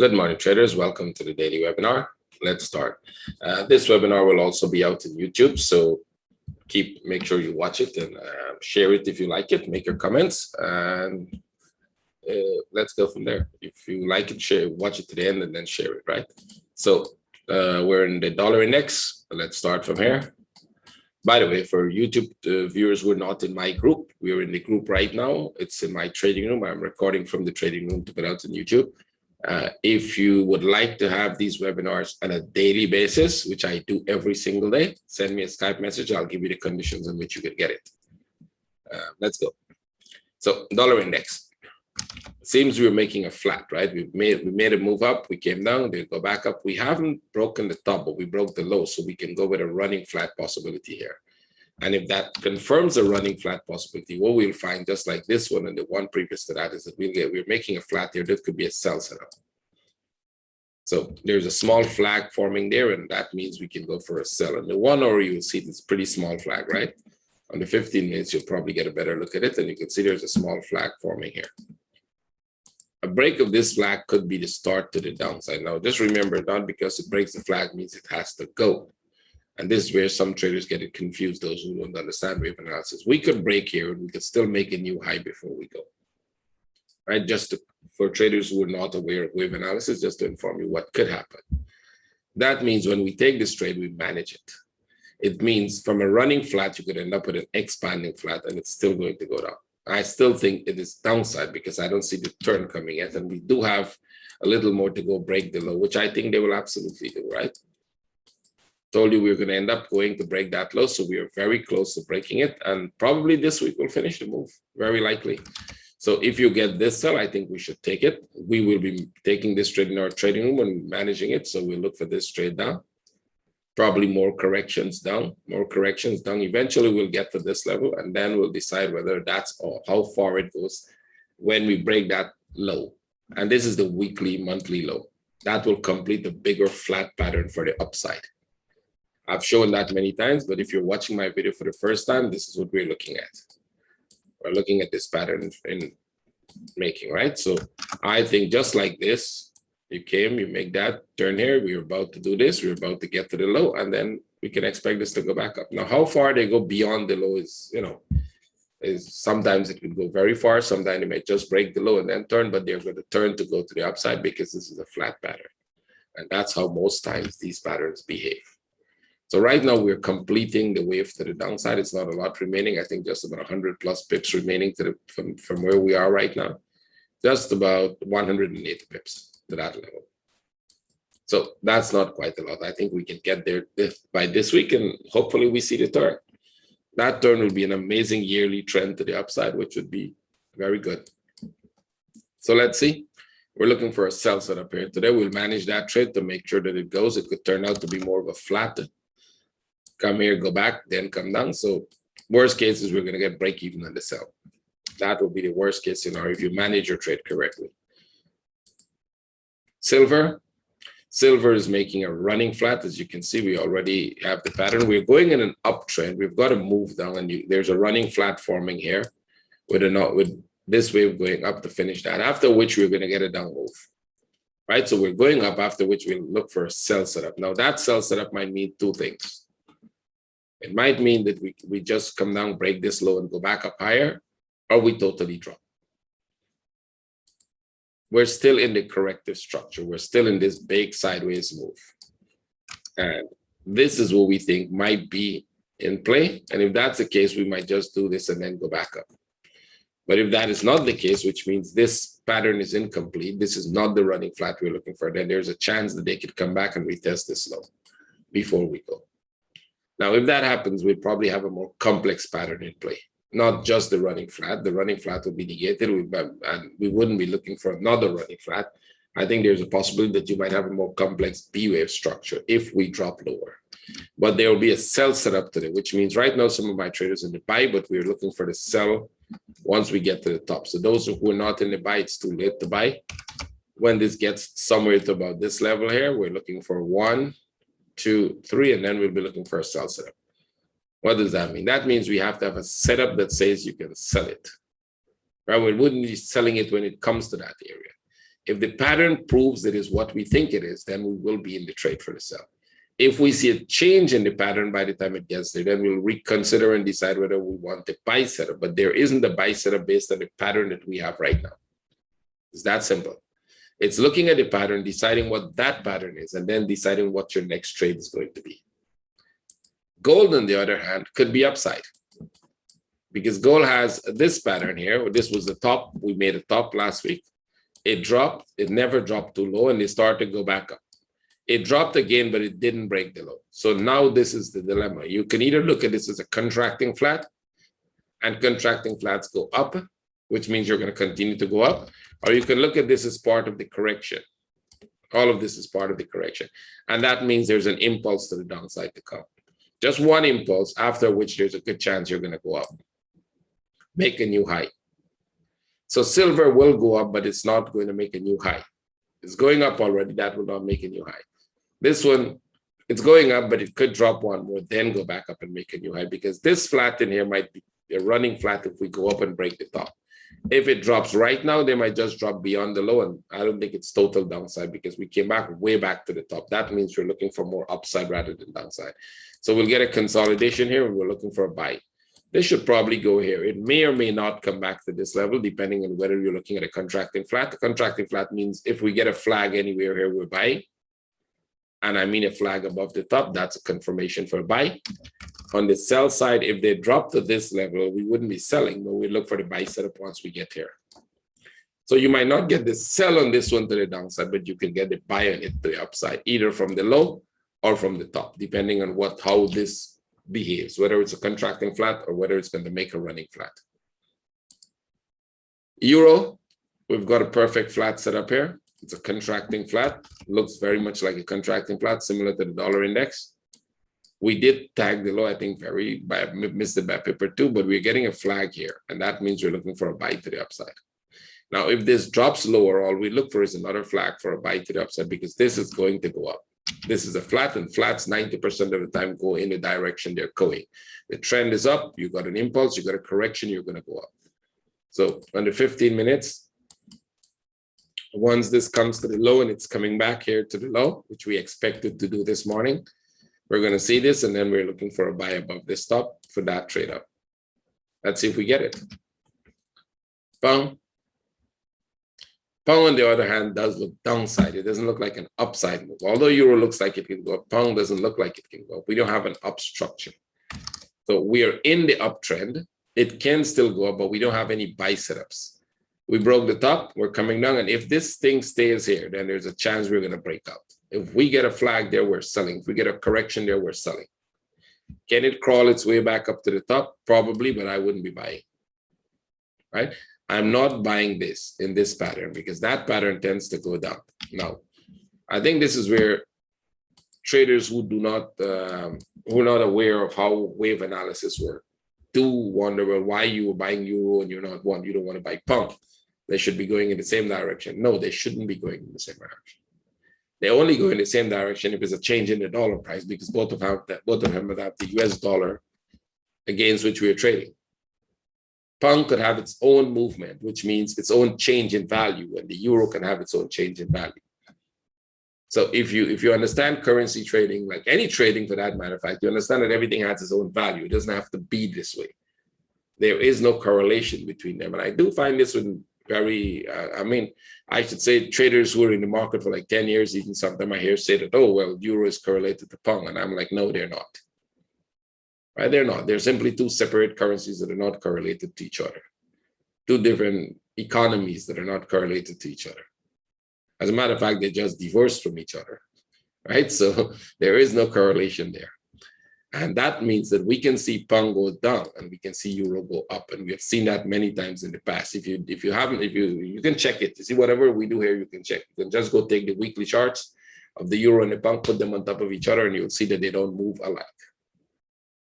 Good morning, traders. Welcome to the daily webinar. Let's start. This webinar will also be out in YouTube, so make sure you watch it and share it if you like it. Make your comments, and let's go from there. If you like it, watch it to the end, and then share it. Right. So we're in the dollar index. Let's start from here. By the way, for YouTube viewers, we're not in my group. We're in the group right now. It's in my trading room. I'm recording from the trading room to put out on YouTube. If you would like to have these webinars on a daily basis, which I do every single day, send me a Skype message. I'll give you the conditions in which you can get it. Let's go. So dollar index. Seems we were making a flat, right? We made a move up. We came down. They go back up. We haven't broken the top, but we broke the low, so we can go with a running flat possibility here. And if that confirms a running flat possibility, what we'll find, just like this one and the one previous to that, is that we're making a flat here. That could be a sell setup. So there's a small flag forming there, and that means we can go for a sell. And the 1 hour, you will see this pretty small flag, right? On the 15 minutes, you'll probably get a better look at it, and you can see there's a small flag forming here. A break of this flag could be the start to the downside. Now, just remember, not because it breaks the flag means it has to go. And this is where some traders get it confused, those who don't understand wave analysis. We could break here and we could still make a new high before we go. Right? For traders who are not aware of wave analysis, just to inform you what could happen. That means when we take this trade, we manage it. It means from a running flat, you could end up with an expanding flat and it's still going to go down. I still think it is downside because I don't see the turn coming yet. And we do have a little more to go break the low, which I think they will absolutely do, right? Told you we were going to end up going to break that low, so we are very close to breaking it, and probably this week we'll finish the move, very likely. So if you get this sell, I think we should take it. We will be taking this trade in our trading room and managing it, so we'll look for this trade down. Probably more corrections down, Eventually we'll get to this level, and then we'll decide whether that's or how far it goes when we break that low. And this is the weekly, monthly low. That will complete the bigger flat pattern for the upside. I've shown that many times, but if you're watching my video for the first time, this is what we're looking at. We're looking at this pattern in making, right? So I think just like this, you make that turn here, we're about to do this, we're about to get to the low, and then we can expect this to go back up. Now, how far they go beyond the low is sometimes it could go very far, sometimes they may just break the low and then turn, but they're going to turn to go to the upside because this is a flat pattern. And that's how most times these patterns behave. So right now we're completing the wave to the downside. It's not a lot remaining. I think just about 100 plus pips remaining from where we are right now. Just about 180 pips to that level. So that's not quite a lot. I think we can get there by this week, and hopefully we see the turn. That turn will be an amazing yearly trend to the upside, which would be very good. So let's see. We're looking for a sell setup here today. We'll manage that trade to make sure that it goes. It could turn out to be more of a flat. Come here, go back, then come down. So worst case is we're going to get break even on the sell. That will be the worst case scenario if you manage your trade correctly. Silver is making a running flat. As you can see, we already have the pattern. We're going in an uptrend. We've got to move down, and there's a running flat forming here with this wave going up to finish that, after which we're going to get a down move. Right? So we're going up, after which we'll look for a sell setup. Now, that sell setup might mean two things. It might mean that we just come down, break this low, and go back up higher, or we totally drop. We're still in the corrective structure. We're still in this big sideways move. And this is what we think might be in play. And if that's the case, we might just do this and then go back up. But if that is not the case, which means this pattern is incomplete, this is not the running flat we're looking for, then there's a chance that they could come back and retest this low before we go. Now, if that happens, we'll probably have a more complex pattern in play, not just the running flat. The running flat will be negated, and we wouldn't be looking for another running flat. I think there's a possibility that you might have a more complex B-wave structure if we drop lower. But there will be a sell setup today, which means right now some of my traders in the buy, but we're looking for the sell once we get to the top. So those who are not in the buy, it's too late to buy. When this gets somewhere to about this level here, we're looking for 1, 2, 3, and then we'll be looking for a sell setup. What does that mean? That means we have to have a setup that says you can sell it. Right? We wouldn't be selling it when it comes to that area. If the pattern proves it is what we think it is, then we will be in the trade for the sell. If we see a change in the pattern by the time it gets there, then we'll reconsider and decide whether we want the buy setup. But there isn't a buy setup based on the pattern that we have right now. It's that simple. It's looking at the pattern, deciding what that pattern is, and then deciding what your next trade is going to be. Gold, on the other hand, could be upside, because gold has this pattern here. This was the top. We made a top last week. It dropped. It never dropped too low, and it started to go back up. It dropped again, but it didn't break the low. So now this is the dilemma. You can either look at this as a contracting flat, and contracting flats go up, which means you're going to continue to go up, or you can look at this as part of the correction. All of this is part of the correction. And that means there's an impulse to the downside to come. Just one impulse, after which there's a good chance you're going to go up. Make a new high. So silver will go up, but it's not going to make a new high. It's going up already. That will not make a new high. This one, it's going up, but it could drop one more, then go back up and make a new high, because this flat in here might be a running flat if we go up and break the top. If it drops right now, they might just drop beyond the low, and I don't think it's total downside because we came back way back to the top. That means we're looking for more upside rather than downside. So we'll get a consolidation here, and we're looking for a buy. This should probably go here. It may or may not come back to this level, depending on whether you're looking at a contracting flat. The contracting flat means if we get a flag anywhere here, we're buying. And I mean a flag above the top, that's a confirmation for a buy. On the sell side, if they drop to this level, we wouldn't be selling, but we look for the buy setup once we get here. So you might not get the sell on this one to the downside, but you can get the buy on it to the upside, either from the low or from the top, depending on how this behaves, whether it's a contracting flat or whether it's going to make a running flat. Euro, we've got a perfect flat set up here. It's a contracting flat, looks very much like a contracting flat, similar to the dollar index. We did tag the low, I think, missed it by a pip or two, but we're getting a flag here, and that means we're looking for a buy to the upside. Now, if this drops lower, all we look for is another flag for a buy to the upside, because this is going to go up. This is a flat, and flats 90% of the time go in the direction they're going. The trend is up, you got an impulse, you got a correction, you're going to go up. So under 15 minutes, once this comes to the low and it's coming back here to the low, which we expected to do this morning, we're going to see this, and then we're looking for a buy above this top for that trade up. Let's see if we get it. Pound. Pound, on the other hand, does look downside. It doesn't look like an upside move. Although euro looks like it can go up, pound doesn't look like it can go up. We don't have an up structure. So we are in the uptrend. It can still go up, but we don't have any buy setups. We broke the top, we're coming down, and if this thing stays here, then there's a chance we're going to break out. If we get a flag there, we're selling. If we get a correction there, we're selling. Can it crawl its way back up to the top? Probably, but I wouldn't be buying. Right? I'm not buying this in this pattern, because that pattern tends to go down. Now, I think this is where traders who do not, who are not aware of how wave analysis works do wonder, well, why you were buying euro and you don't want to buy pound. They should be going in the same direction. No, they shouldn't be going in the same direction. They only go in the same direction if there's a change in the dollar price, because both of them have the US dollar against which we are trading. Pound could have its own movement, which means its own change in value, and the euro can have its own change in value. So if you understand currency trading, like any trading for that matter of fact, you understand that everything has its own value. It doesn't have to be this way. There is no correlation between them. And I do find this one very, I should say traders who are in the market for like 10 years, even sometimes I hear say that, oh, well, euro is correlated to pound. And I'm like, no, they're not. Right? They're not. They're simply two separate currencies that are not correlated to each other. Two different economies that are not correlated to each other. As a matter of fact, they just divorced from each other, right? So there is no correlation there. And that means that we can see pound go down and we can see euro go up. And we have seen that many times in the past. If you haven't, you can check it. You see, whatever we do here, you can check. You can just go take the weekly charts of the euro and the pound, put them on top of each other, and you'll see that they don't move alike.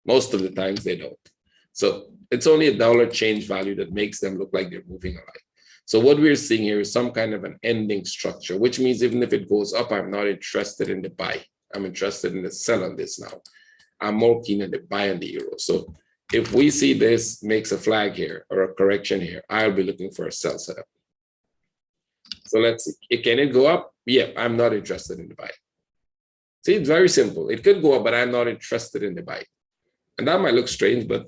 Most of the times they don't. So it's only a dollar change value that makes them look like they're moving alike. So what we're seeing here is some kind of an ending structure, which means even if it goes up, I'm not interested in the buy. I'm interested in the sell on this now. I'm more keen on the buy on the euro. So if we see this makes a flag here or a correction here, I'll be looking for a sell setup. So let's see. Can it go up? Yeah, I'm not interested in the buy. See, it's very simple. It could go up, but I'm not interested in the buy. And that might look strange, but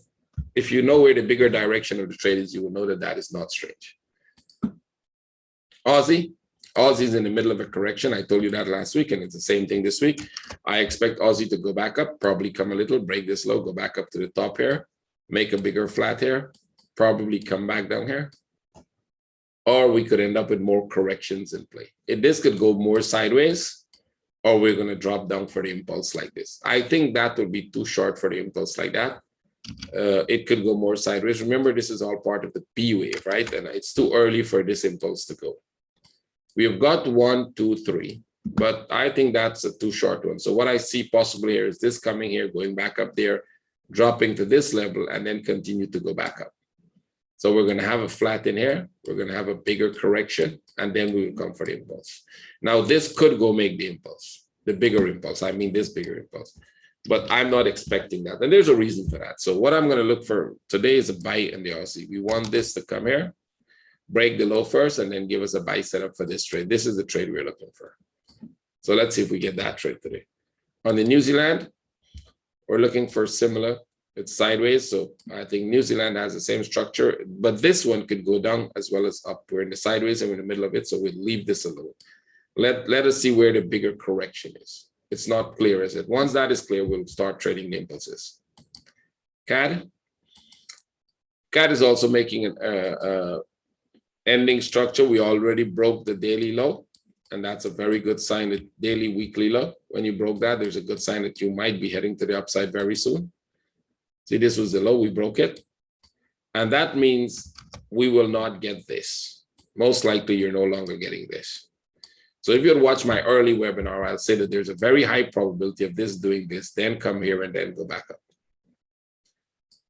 if you know where the bigger direction of the trade is, you will know that that is not strange. Aussie. Aussie's in the middle of a correction. I told you that last week, and it's the same thing this week. I expect Aussie to go back up, probably come a little, break this low, go back up to the top here, make a bigger flat here, probably come back down here. Or we could end up with more corrections in play. This could go more sideways, or we're going to drop down for the impulse like this. I think that would be too short for the impulse like that. It could go more sideways. Remember, this is all part of the P wave, right? And it's too early for this impulse to go. We've got 1, 2, 3, but I think that's a too short one. So what I see possibly here is this coming here, going back up there, dropping to this level, and then continue to go back up. So we're going to have a flat in here. We're going to have a bigger correction, and then we will come for the impulse. Now, this could go make the impulse, the bigger impulse. I mean, this bigger impulse. But I'm not expecting that. And there's a reason for that. So what I'm going to look for today is a buy in the Aussie. We want this to come here, break the low first, and then give us a buy setup for this trade. This is the trade we're looking for. So let's see if we get that trade today. On the New Zealand, we're looking for similar. It's sideways. So I think New Zealand has the same structure, but this one could go down as well as up. We're in the sideways and we're in the middle of it. So we'll leave this alone. Let us see where the bigger correction is. It's not clear, is it? Once that is clear, we'll start trading the impulses. CAD. CAD is also making an ending structure. We already broke the daily low, and that's a very good sign. That daily, weekly low. When you broke that, there's a good sign that you might be heading to the upside very soon. See, this was the low, we broke it. And that means we will not get this. Most likely, you're no longer getting this. So if you had watched my early webinar, I'll say that there's a very high probability of this doing this, then come here and then go back up.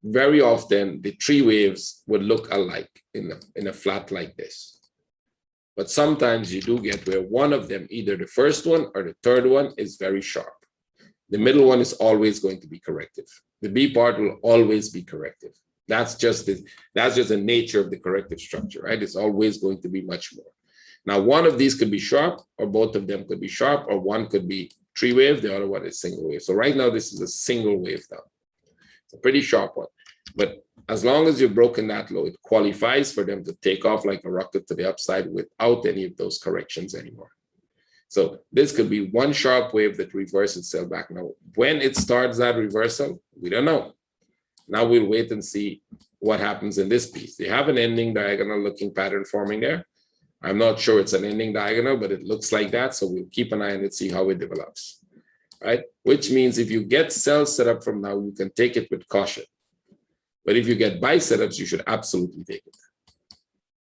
Very often, the three waves would look alike in a flat like this. But sometimes you do get where one of them, either the first one or the third one, is very sharp. The middle one is always going to be corrective. The B part will always be corrective. That's just the nature of the corrective structure, right? It's always going to be much more. Now, one of these could be sharp, or both of them could be sharp, or one could be three wave, the other one is single wave. So right now, this is a single wave down. It's a pretty sharp one. But as long as you've broken that low, it qualifies for them to take off like a rocket to the upside without any of those corrections anymore. So this could be one sharp wave that reverses itself back. Now, when it starts that reversal, we don't know. Now we'll wait and see what happens in this piece. They have an ending diagonal looking pattern forming there. I'm not sure it's an ending diagonal, but it looks like that. So we'll keep an eye on it, see how it develops, right? Which means if you get sell set up from now, you can take it with caution. But if you get buy setups, you should absolutely take it.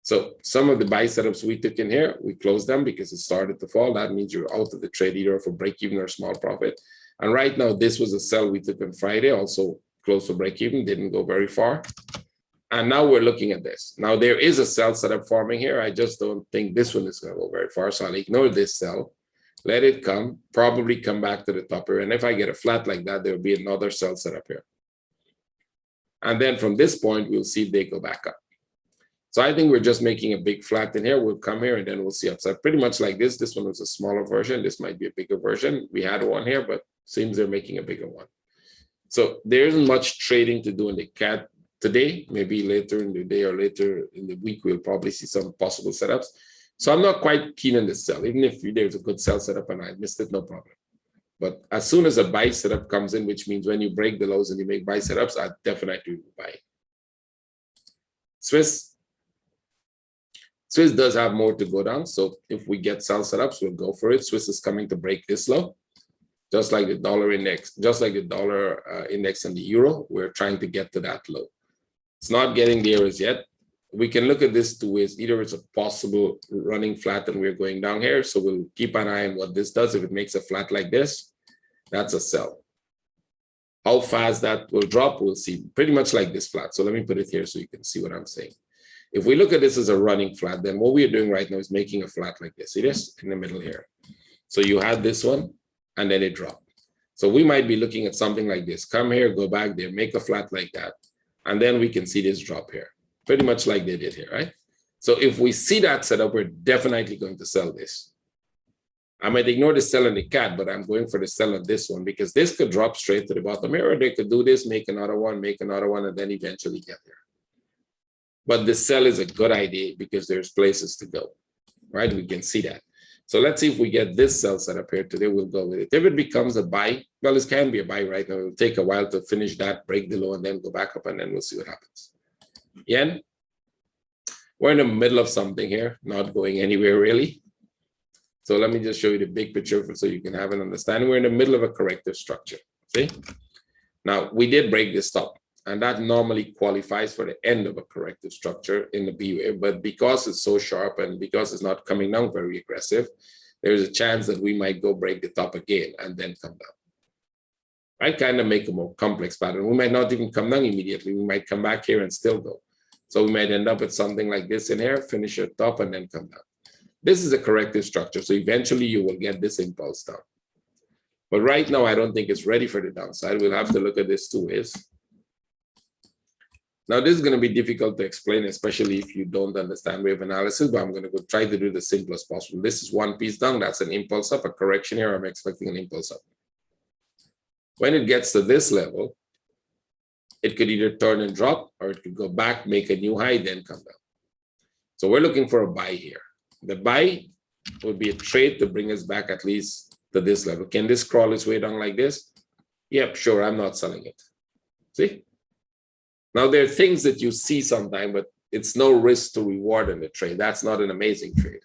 So some of the buy setups we took in here, we closed them because it started to fall. That means you're out of the trade either for break even or small profit. And right now, this was a sell we took on Friday, also close to break even, didn't go very far. And now we're looking at this. Now there is a sell setup forming here. I just don't think this one is going to go very far. So I'll ignore this sell, let it come, probably come back to the top here. And if I get a flat like that, there'll be another sell setup here. And then from this point, we'll see if they go back up. So I think we're just making a big flat in here. We'll come here and then we'll see upside. Pretty much like this. This one was a smaller version. This might be a bigger version. We had one here, but seems they're making a bigger one. So there isn't much trading to do in the CAD today. Maybe later in the day or later in the week, we'll probably see some possible setups. So I'm not quite keen on this sell. Even if there's a good sell setup and I missed it, no problem. But as soon as a buy setup comes in, which means when you break the lows and you make buy setups, I definitely will buy. Swiss does have more to go down. So if we get sell setups, we'll go for it. Swiss is coming to break this low, just like the dollar index, just like the dollar index and the euro. We're trying to get to that low. It's not getting there as yet. We can look at this two ways. Either it's a possible running flat and we're going down here. So we'll keep an eye on what this does. If it makes a flat like this, that's a sell. How fast that will drop, we'll see. Pretty much like this flat. So let me put it here so you can see what I'm saying. If we look at this as a running flat, then what we're doing right now is making a flat like this. See this in the middle here. So you had this one and then it dropped. So we might be looking at something like this. Come here, go back there, make a flat like that. And then we can see this drop here. Pretty much like they did here, right? So if we see that setup, we're definitely going to sell this. I might ignore the sell on the cat, but I'm going for the sell on this one because this could drop straight to the bottom here, or they could do this, make another one, and then eventually get there. But the sell is a good idea because there's places to go, right? We can see that. So let's see if we get this sell set up here today, we'll go with it. If it becomes a buy, well, it can be a buy right now. It'll take a while to finish that, break the low, and then go back up, and then we'll see what happens. Yen, we're in the middle of something here, not going anywhere really. So let me just show you the big picture so you can have an understanding. We're in the middle of a corrective structure, see? Now, we did break this top, and that normally qualifies for the end of a corrective structure in the B wave, but because it's so sharp and because it's not coming down very aggressive, there's a chance that we might go break the top again and then come down. I kind of make a more complex pattern. We might not even come down immediately. We might come back here and still go. So we might end up with something like this in here, finish at top and then come down. This is a corrective structure, so eventually you will get this impulse down. But right now, I don't think it's ready for the downside. We'll have to look at this 2 ways. Now, this is going to be difficult to explain, especially if you don't understand wave analysis, but I'm going to go try to do the simplest possible. This is one piece down. That's an impulse up, a correction here. I'm expecting an impulse up. When it gets to this level, it could either turn and drop, or it could go back, make a new high, then come down. So we're looking for a buy here. The buy would be a trade to bring us back at least to this level. Can this crawl its way down like this? Yep, sure, I'm not selling it. See? Now, there are things that you see sometimes, but it's no risk to reward in the trade. That's not an amazing trade,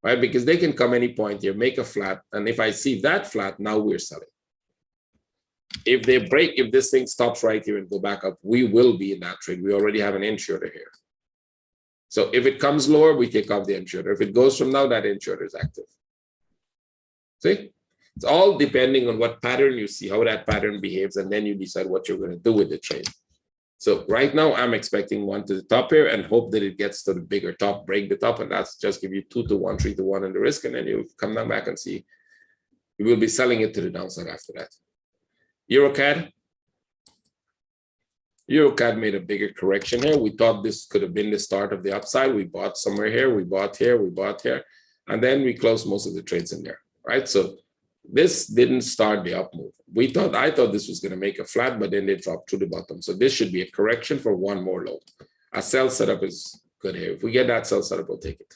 right? Because they can come any point here, make a flat, and if I see that flat, now we're selling. If they break, if this thing stops right here and go back up, we will be in that trade. We already have an entry order here. So if it comes lower, we take off the entry order. If it goes from now, that entry order is active. See? It's all depending on what pattern you see, how that pattern behaves, and then you decide what you're going to do with the trade. So right now, I'm expecting one to the top here and hope that it gets to the bigger top, break the top, and that's just give you 2 to 1, 3 to 1 in the risk, and then you'll come down back and see. You will be selling it to the downside after that. EuroCAD. EuroCAD made a bigger correction here. We thought this could have been the start of the upside. We bought somewhere here, we bought here, we bought here, and then we closed most of the trades in there, right? So this didn't start the up move. I thought this was going to make a flat, but then they dropped to the bottom. So this should be a correction for one more low. A sell setup is good here. If we get that sell setup, we'll take it,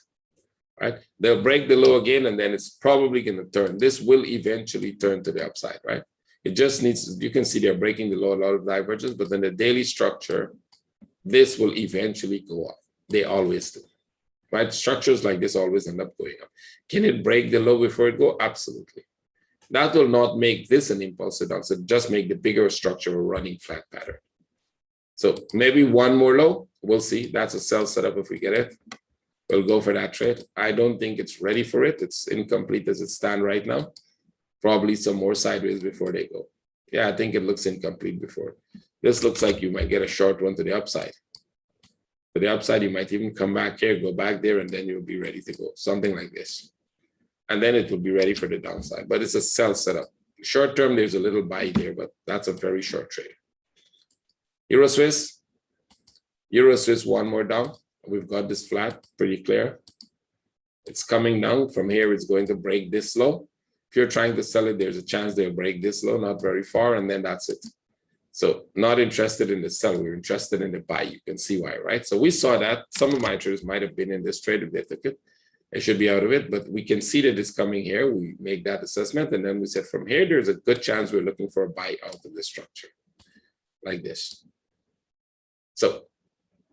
right? They'll break the low again, and then it's probably going to turn. This will eventually turn to the upside, right? It just needs, you can see they're breaking the low, a lot of divergence, but then the daily structure, this will eventually go up. They always do, right? Structures like this always end up going up. Can it break the low before it go? Absolutely. That will not make this an impulse downside, just make the bigger structure a running flat pattern. So maybe one more low, we'll see. That's a sell setup if we get it. We'll go for that trade. I don't think it's ready for it. It's incomplete as it stands right now. Probably some more sideways before they go. Yeah, I think it looks incomplete before. This looks like you might get a short one to the upside. To the upside, you might even come back here, go back there, and then you'll be ready to go. Something like this. And then it will be ready for the downside. But it's a sell setup. Short term, there's a little buy there, but that's a very short trade. Euro Swiss. Euro Swiss, one more down. We've got this flat, pretty clear. It's coming down. From here, it's going to break this low. If you're trying to sell it, there's a chance they'll break this low, not very far, and then that's it. So not interested in the sell, we're interested in the buy. You can see why, right? So we saw that. Some of my traders might have been in this trade if they took it. They should be out of it, but we can see that it's coming here. We make that assessment, and then we said from here, there's a good chance we're looking for a buy out of this structure, like this. So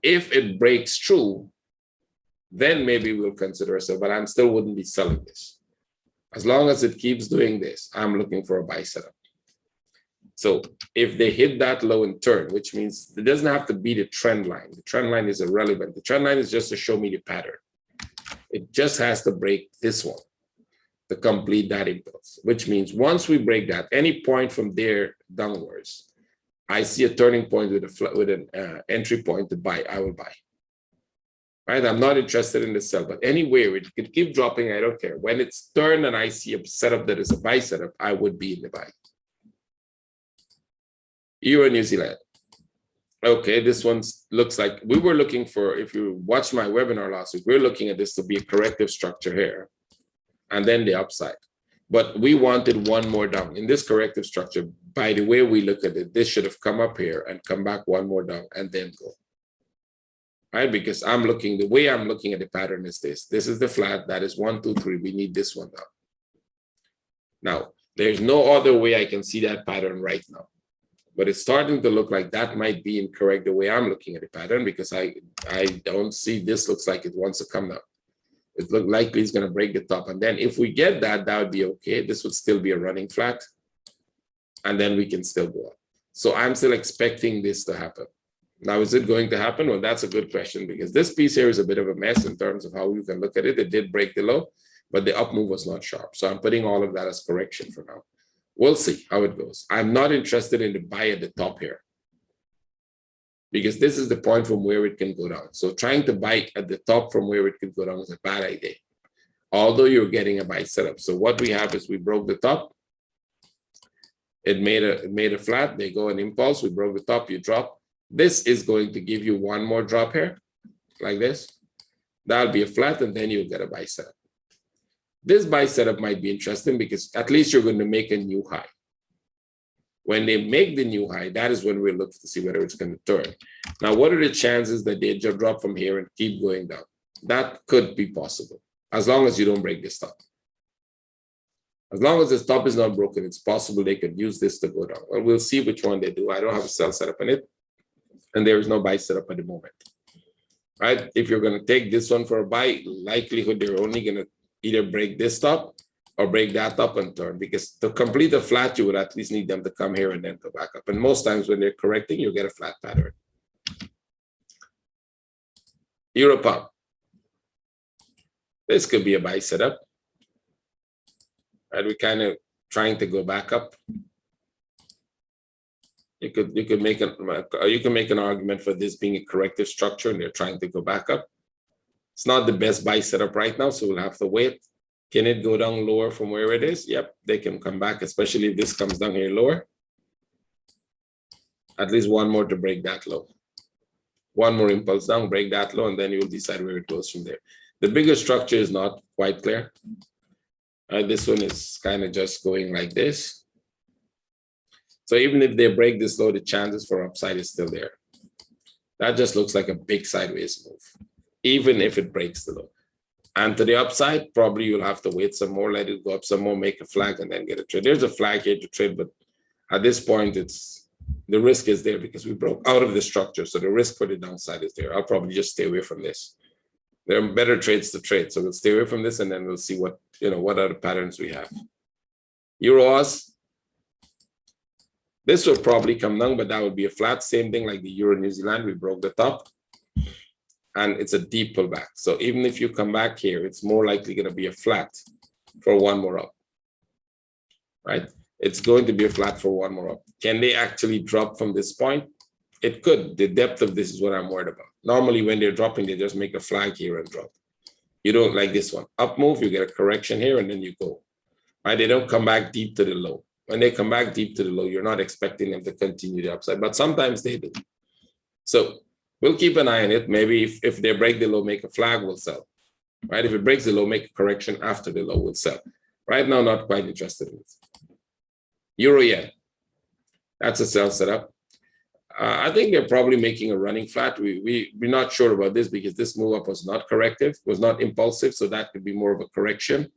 if it breaks through, then maybe we'll consider a sell, but I still wouldn't be selling this. As long as it keeps doing this, I'm looking for a buy setup. So if they hit that low and turn, which means it doesn't have to be the trend line. The trend line is irrelevant. The trend line is just to show me the pattern. It just has to break this one to complete that impulse, which means once we break that, any point from there downwards, I see a turning point with an entry point to buy, I will buy. Right? I'm not interested in the sell, but anywhere it could keep dropping, I don't care. When it's turned and I see a setup that is a buy setup, I would be in the buy. Euro New Zealand. Okay, this one looks like we were looking for, if you watch my webinar last week, we're looking at this to be a corrective structure here and then the upside. But we wanted one more down. In this corrective structure, by the way we look at it, this should have come up here and come back one more down and then go. Right? Because the way I'm looking at the pattern is this. This is the flat, that is 1, 2, 3. We need this one down. Now, there's no other way I can see that pattern right now. But it's starting to look like that might be incorrect the way I'm looking at the pattern, because I don't see this looks like it wants to come down. It looks likely it's going to break the top. And then if we get that, that would be okay. This would still be a running flat. And then we can still go up. So I'm still expecting this to happen. Now, is it going to happen? Well, that's a good question, because this piece here is a bit of a mess in terms of how you can look at it. It did break the low, but the up move was not sharp. So I'm putting all of that as correction for now. We'll see how it goes. I'm not interested in the buy at the top here, because this is the point from where it can go down. So trying to buy at the top from where it could go down is a bad idea, although you're getting a buy setup. So what we have is we broke the top. It made a flat. They go an impulse. We broke the top. You drop. This is going to give you one more drop here, like this. That'll be a flat, and then you'll get a buy setup. This buy setup might be interesting because at least you're going to make a new high. When they make the new high, that is when we look to see whether it's going to turn. Now, what are the chances that they just drop from here and keep going down? That could be possible, as long as you don't break this top. As long as the top is not broken, it's possible they could use this to go down. Well, we'll see which one they do. I don't have a sell setup in it, and there is no buy setup at the moment. Right? If you're going to take this one for a buy, likelihood they're only going to either break this top or break that up and turn, because to complete a flat, you would at least need them to come here and then go back up. And most times when they're correcting, you get a flat pattern. Euro pound. This could be a buy setup. Right? We're kind of trying to go back up. You could make an argument for this being a corrective structure, and they're trying to go back up. It's not the best buy setup right now, so we'll have to wait. Can it go down lower from where it is? Yep, they can come back, especially if this comes down here lower. At least one more to break that low. One more impulse down, break that low, and then you'll decide where it goes from there. The bigger structure is not quite clear. This one is kind of just going like this. So even if they break this low, the chances for upside is still there. That just looks like a big sideways move, even if it breaks the low. And to the upside, probably you'll have to wait some more, let it go up some more, make a flag, and then get a trade. There's a flag here to trade, but at this point, the risk is there because we broke out of the structure. So the risk for the downside is there. I'll probably just stay away from this. There are better trades to trade. So we'll stay away from this, and then we'll see what other patterns we have. Euros. This will probably come down, but that would be a flat. Same thing like the Euro New Zealand. We broke the top, and it's a deep pullback. So even if you come back here, it's more likely going to be a flat for one more up, right? It's going to be a flat for one more up. Can they actually drop from this point? It could. The depth of this is what I'm worried about. Normally, when they're dropping, they just make a flag here and drop. You don't like this one. Up move, you get a correction here, and then you go. Right? They don't come back deep to the low. When they come back deep to the low, you're not expecting them to continue the upside, but sometimes they do. So we'll keep an eye on it. Maybe if they break the low, make a flag, we'll sell. Right? If it breaks the low, make a correction after the low, we'll sell. Right now, not quite interested in it. Euro yen. That's a sell setup. I think they're probably making a running flat. We're not sure about this because this move up was not corrective, was not impulsive. So that could be more of a correction.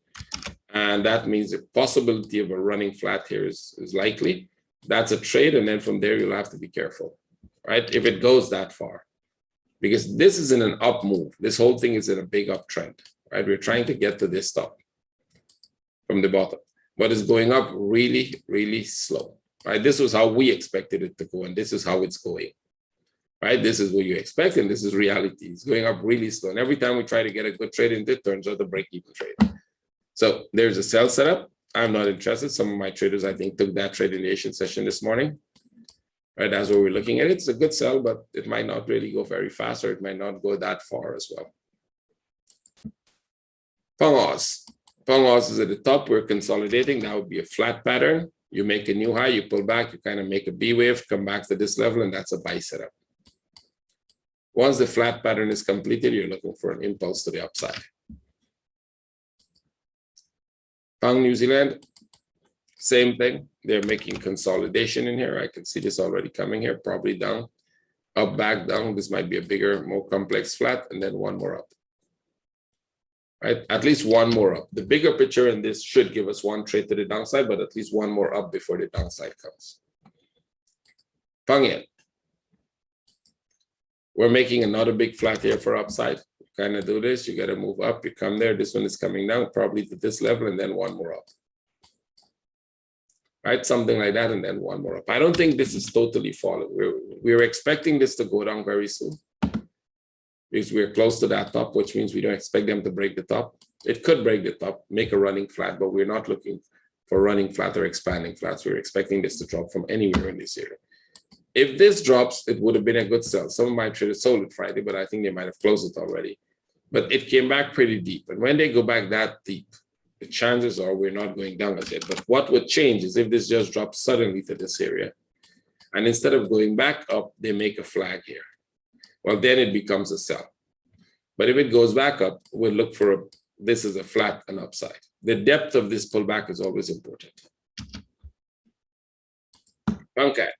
And that means the possibility of a running flat here is likely. That's a trade. And then from there, you'll have to be careful, right? If it goes that far, because this is in an up move. This whole thing is in a big uptrend, right? We're trying to get to this top from the bottom, but it's going up really, really slow, right? This was how we expected it to go, and this is how it's going, right? This is what you expect, and this is reality. It's going up really slow. And every time we try to get a good trade into it, turns out a break-even trade. So there's a sell setup. I'm not interested. Some of my traders, I think, took that trade in the Asian session this morning. Right, that's what we're looking at. It's a good sell, but it might not really go very fast, or it might not go that far as well. Pangos. Pangos is at the top. We're consolidating. That would be a flat pattern. You make a new high, you pull back, you kind of make a B wave, come back to this level, and that's a buy setup. Once the flat pattern is completed, you're looking for an impulse to the upside. Pound New Zealand, same thing. They're making consolidation in here. I can see this already coming here, probably down, up, back, down. This might be a bigger, more complex flat, and then one more up. Right? At least one more up. The bigger picture in this should give us one trade to the downside, but at least one more up before the downside comes. Pound Yen. We're making another big flat here for upside. You kind of do this, you got to move up, you come there. This one is coming down probably to this level, and then one more up. Right, something like that, and then one more up. I don't think this is totally falling. We're expecting this to go down very soon because we're close to that top, which means we don't expect them to break the top. It could break the top, make a running flat, but we're not looking for running flat or expanding flats. We're expecting this to drop from anywhere in this area. If this drops, it would have been a good sell. Some might should have sold it Friday, but I think they might have closed it already. But it came back pretty deep. And when they go back that deep, the chances are we're not going down as yet. But what would change is if this just drops suddenly to this area, and instead of going back up, they make a flag here. Well, then it becomes a sell. But if it goes back up, we'll look for this is a flat and upside. The depth of this pullback is always important. Okay.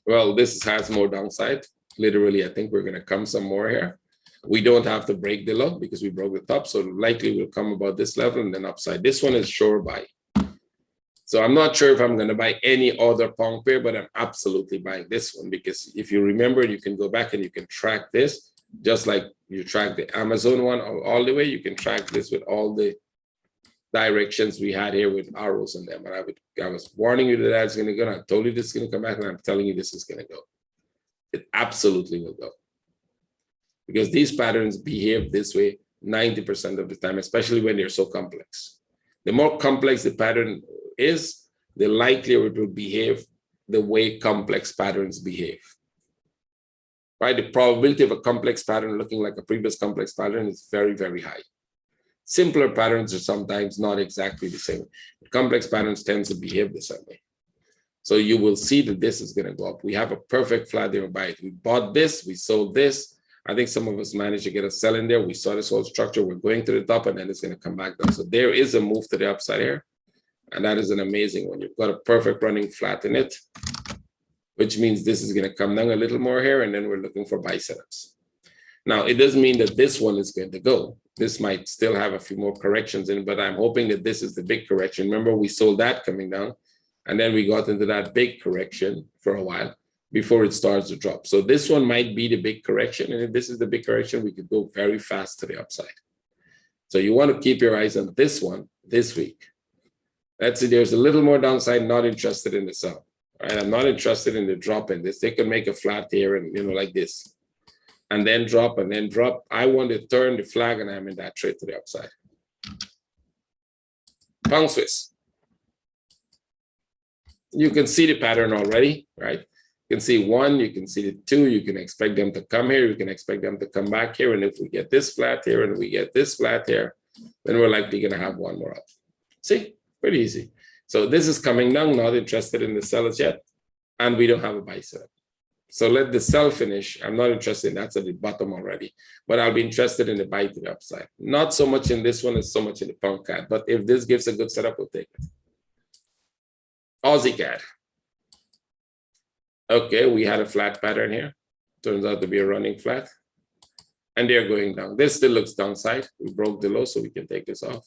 Well, this has more downside. Literally, I think we're going to come some more here. We don't have to break the low because we broke the top. So likely we'll come about this level and then upside. This one is sure buy. So I'm not sure if I'm going to buy any other pound pair, but I'm absolutely buying this one because if you remember, you can go back and you can track this just like you track the Amazon one all the way. You can track this with all the directions we had here with arrows in them. And I was warning you that that's going to go. I told you this is going to come back, and I'm telling you this is going to go. It absolutely will go. Because these patterns behave this way 90% of the time, especially when they're so complex. The more complex the pattern is, the likelier it will behave the way complex patterns behave. Right? The probability of a complex pattern looking like a previous complex pattern is very, very high. Simpler patterns are sometimes not exactly the same. Complex patterns tend to behave the same way. So you will see that this is going to go up. We have a perfect flat there by it. We bought this, we sold this. I think some of us managed to get a sell in there. We saw this whole structure. We're going to the top, and then it's going to come back down. So there is a move to the upside here. And that is an amazing one. You've got a perfect running flat in it, which means this is going to come down a little more here. And then we're looking for buy setups. Now, it doesn't mean that this one is going to go. This might still have a few more corrections in it, but I'm hoping that this is the big correction. Remember, we sold that coming down, and then we got into that big correction for a while before it starts to drop. So this one might be the big correction. And if this is the big correction, we could go very fast to the upside. So you want to keep your eyes on this one this week. Let's see, there's a little more downside, not interested in the sell. All right, I'm not interested in the drop in this. They could make a flat here and, like this, and then drop and then drop. I want to turn the flag, and I'm in that trade to the upside. Pound Swiss. You can see the pattern already, right? You can see one, you can see the two, you can expect them to come here, you can expect them to come back here. And if we get this flat here and we get this flat here, then we're likely going to have one more up. See, pretty easy. So this is coming down, not interested in the sellers yet, and we don't have a buy setup. So let the sell finish. I'm not interested in that's at the bottom already, but I'll be interested in the buy to the upside. Not so much in this one as so much in the pound CAD, but if this gives a good setup, we'll take it. Aussie CAD. Okay, we had a flat pattern here. Turns out to be a running flat. And they're going down. This still looks downside. We broke the low, so we can take this off.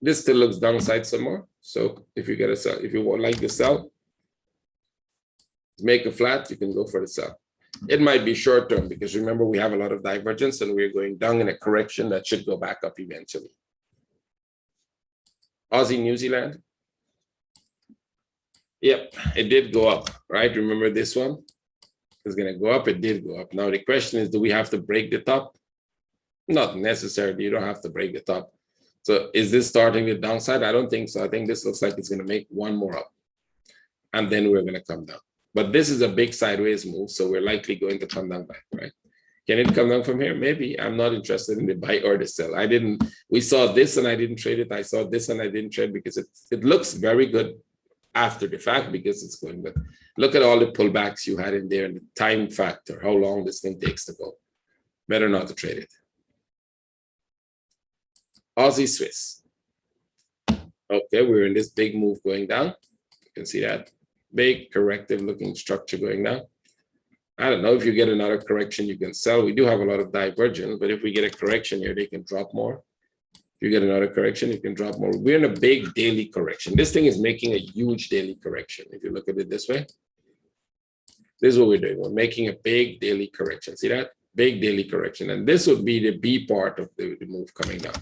This still looks downside some more. So if you get a sell, if you would like to sell, make a flat, you can go for the sell. It might be short term because remember we have a lot of divergence and we're going down in a correction that should go back up eventually. Aussie New Zealand. Yep, it did go up, right? Remember this one is going to go up. It did go up. Now the question is, do we have to break the top? Not necessarily. You don't have to break the top. So is this starting the downside? I don't think so. I think this looks like it's going to make one more up, and then we're going to come down. But this is a big sideways move, so we're likely going to come down back, right? Can it come down from here? Maybe. I'm not interested in the buy or the sell. We saw this and I didn't trade it. I saw this and I didn't trade because it looks very good after the fact because it's going, but look at all the pullbacks you had in there and the time factor, how long this thing takes to go. Better not to trade it. Aussie Swiss. Okay, we're in this big move going down. You can see that big corrective looking structure going down. I don't know if you get another correction, you can sell. We do have a lot of divergence, but if we get a correction here, they can drop more. If you get another correction, you can drop more. We're in a big daily correction. This thing is making a huge daily correction. If you look at it this way, this is what we're doing. We're making a big daily correction. See that? Big daily correction. And this would be the B part of the move coming down,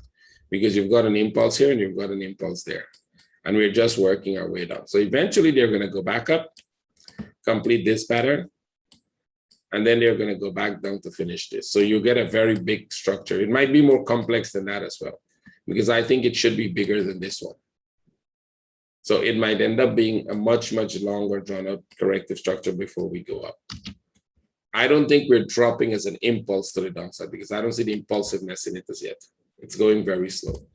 because you've got an impulse here and you've got an impulse there. And we're just working our way down. So eventually they're going to go back up, complete this pattern, and then they're going to go back down to finish this. So you get a very big structure. It might be more complex than that as well, because I think it should be bigger than this one. So it might end up being a much, much longer drawn out corrective structure before we go up. I don't think we're dropping as an impulse to the downside, because I don't see the impulsiveness in it as yet. It's going very slow.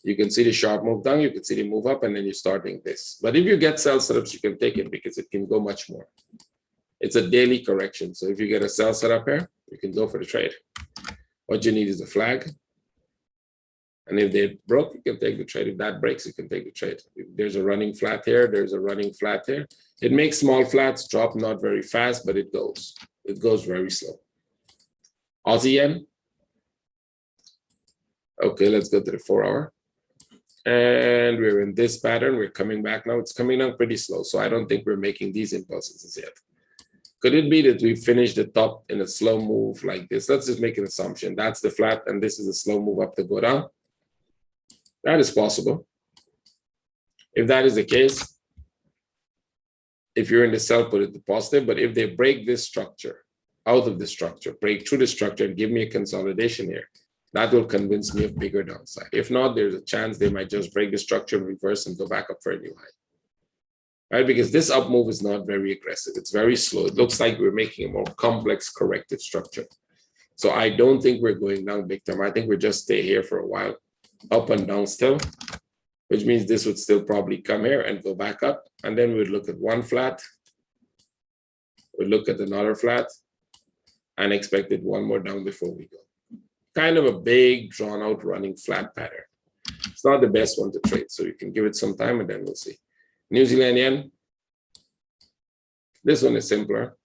You can see the sharp move down, you can see the move up, and then you're starting this. But if you get sell setups, you can take it because it can go much more. It's a daily correction. So if you get a sell setup here, you can go for the trade. What you need is a flag. And if they broke, you can take the trade. If that breaks, you can take the trade. If there's a running flat here, there's a running flat here. It makes small flats drop not very fast, but it goes. It goes very slow. Aussie yen. Okay, let's go to the 4-hour. And we're in this pattern. We're coming back now. It's coming down pretty slow. So I don't think we're making these impulses as yet. Could it be that we finish the top in a slow move like this? Let's just make an assumption. That's the flat, and this is a slow move up to go down. That is possible. If that is the case, if you're in the sell, put it to positive. But if they break this structure, out of the structure, break through the structure and give me a consolidation here, that will convince me of bigger downside. If not, there's a chance they might just break the structure, reverse, and go back up for a new high. Right? Because this up move is not very aggressive. It's very slow. It looks like we're making a more complex corrective structure. So I don't think we're going down big time. I think we'll just stay here for a while, up and down still, which means this would still probably come here and go back up. And then we'd look at one flat. We'd look at another flat and expected one more down before we go. Kind of a big drawn out running flat pattern. It's not the best one to trade. So you can give it some time and then we'll see. New Zealand yen. This one is simpler.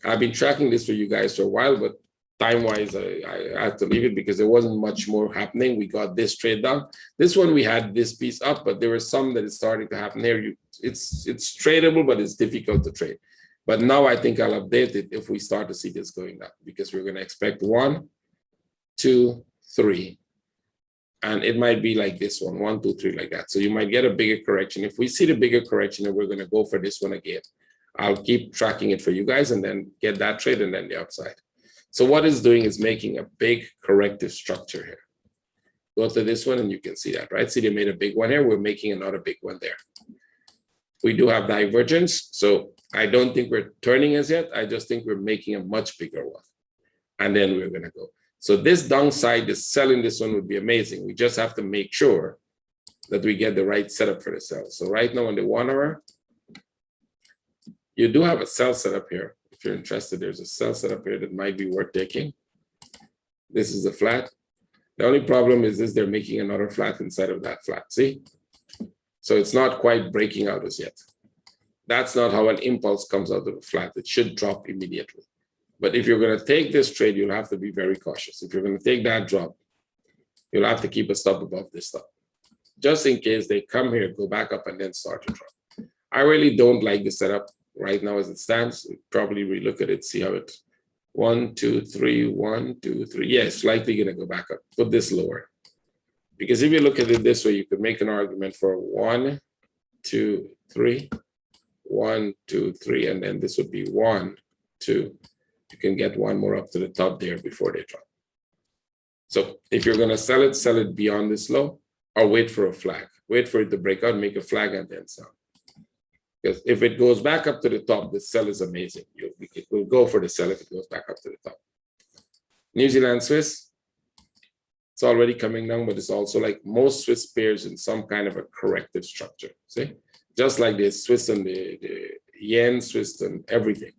I've been tracking this for you guys for a while, but time-wise, I had to leave it because there wasn't much more happening. We got this trade down. This one, we had this piece up, but there was some that is starting to happen here. It's tradable, but it's difficult to trade. But now I think I'll update it if we start to see this going down, because we're going to expect 1, 2, 3. And it might be like this one, 1, 2, 3, like that. So you might get a bigger correction. If we see the bigger correction, then we're going to go for this one again. I'll keep tracking it for you guys and then get that trade and then the upside. So what it's doing is making a big corrective structure here. Go to this one and you can see that, right? See, they made a big one here. We're making another big one there. We do have divergence. So I don't think we're turning as yet. I just think we're making a much bigger one. And then we're going to go. So this downside, the selling this one would be amazing. We just have to make sure that we get the right setup for the sell. So right now on the 1 hour, you do have a sell setup here. If you're interested, there's a sell setup here that might be worth taking. This is a flat. The only problem is they're making another flat inside of that flat, see? So it's not quite breaking out as yet. That's not how an impulse comes out of a flat. It should drop immediately. But if you're going to take this trade, you'll have to be very cautious. If you're going to take that drop, you'll have to keep a stop above this stop. Just in case they come here, go back up, and then start to drop. I really don't like the setup right now as it stands. We'll probably relook at it, see how it, 1, 2, 3, 1, 2, 3. Yeah, it's likely going to go back up. Put this lower. Because if you look at it this way, you could make an argument for 1, 2, 3, 1, 2, 3, and then this would be 1, 2. You can get one more up to the top there before they drop. So if you're going to sell it beyond this low, or wait for a flag. Wait for it to break out, make a flag, and then sell. Because if it goes back up to the top, the sell is amazing. We'll go for the sell if it goes back up to the top. New Zealand Swiss, it's already coming down, but it's also like most Swiss pairs in some kind of a corrective structure. See, just like the Swiss and the yen, Swiss and everything,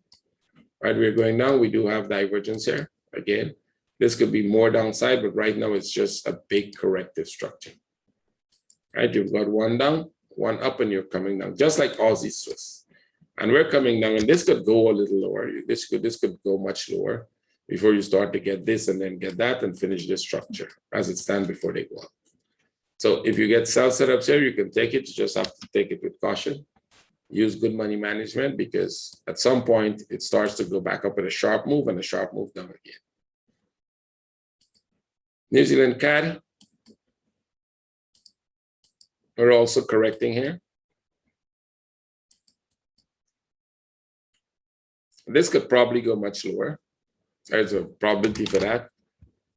right? We're going down. We do have divergence here. Again, this could be more downside, but right now it's just a big corrective structure, right? You've got one down, one up, and you're coming down, just like Aussie Swiss. And we're coming down, and this could go a little lower. This could go much lower before you start to get this and then get that and finish this structure as it stands before they go up. So if you get sell setups here, you can take it. You just have to take it with caution. Use good money management, because at some point it starts to go back up at a sharp move and a sharp move down again. New Zealand CAD. We're also correcting here. This could probably go much lower. There's a probability for that,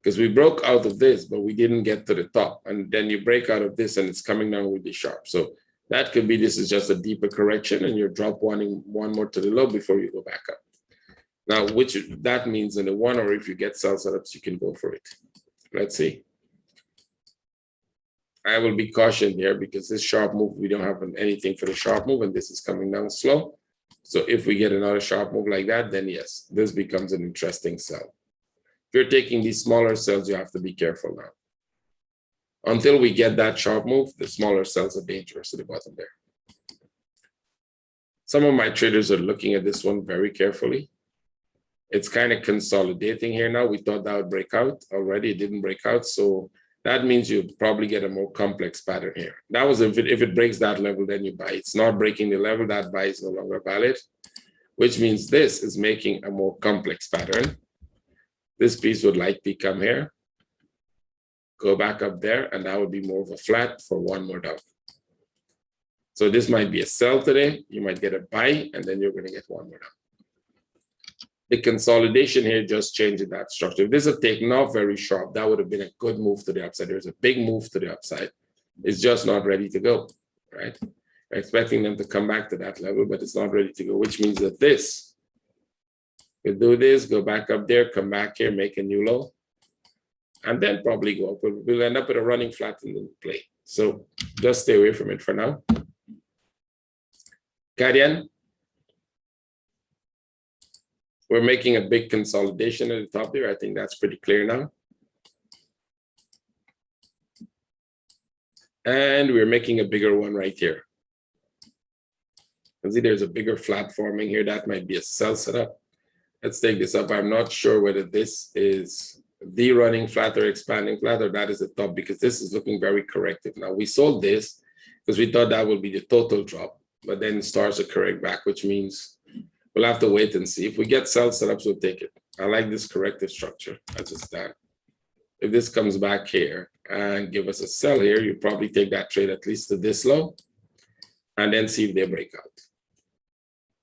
because we broke out of this, but we didn't get to the top. And then you break out of this and it's coming down really sharp. So that could be, this is just a deeper correction and you're drop one more to the low before you go back up. Now, which that means in the one, or if you get sell setups, you can go for it. Let's see. I will be cautioned here because this sharp move, we don't have anything for the sharp move, and this is coming down slow. So if we get another sharp move like that, then yes, this becomes an interesting sell. If you're taking these smaller sells, you have to be careful now. Until we get that sharp move, the smaller sells are dangerous at the bottom there. Some of my traders are looking at this one very carefully. It's kind of consolidating here now. We thought that would break out already. It didn't break out. So that means you probably get a more complex pattern here. That was if it breaks that level, then you buy. It's not breaking the level, that buy is no longer valid, which means this is making a more complex pattern. This piece would likely come here, go back up there, and that would be more of a flat for one more down. So this might be a sell today. You might get a buy, and then you're going to get one more down. The consolidation here just changing that structure. If this had taken off very sharp, that would have been a good move to the upside. There's a big move to the upside. It's just not ready to go, right? We're expecting them to come back to that level, but it's not ready to go, which means that this will do this, go back up there, come back here, make a new low, and then probably go up. We'll end up with a running flat in the play. So just stay away from it for now. Canadian. We're making a big consolidation at the top there. I think that's pretty clear now. And we're making a bigger one right here. You see there's a bigger flat forming here. That might be a sell setup. Let's take this up. I'm not sure whether this is the running flat or expanding flat, or that is the top, because this is looking very corrective. Now, we sold this because we thought that would be the total drop, but then it starts to correct back, which means we'll have to wait and see. If we get sell setups, we'll take it. I like this corrective structure as it stands. If this comes back here and give us a sell here, you probably take that trade at least to this low and then see if they break out.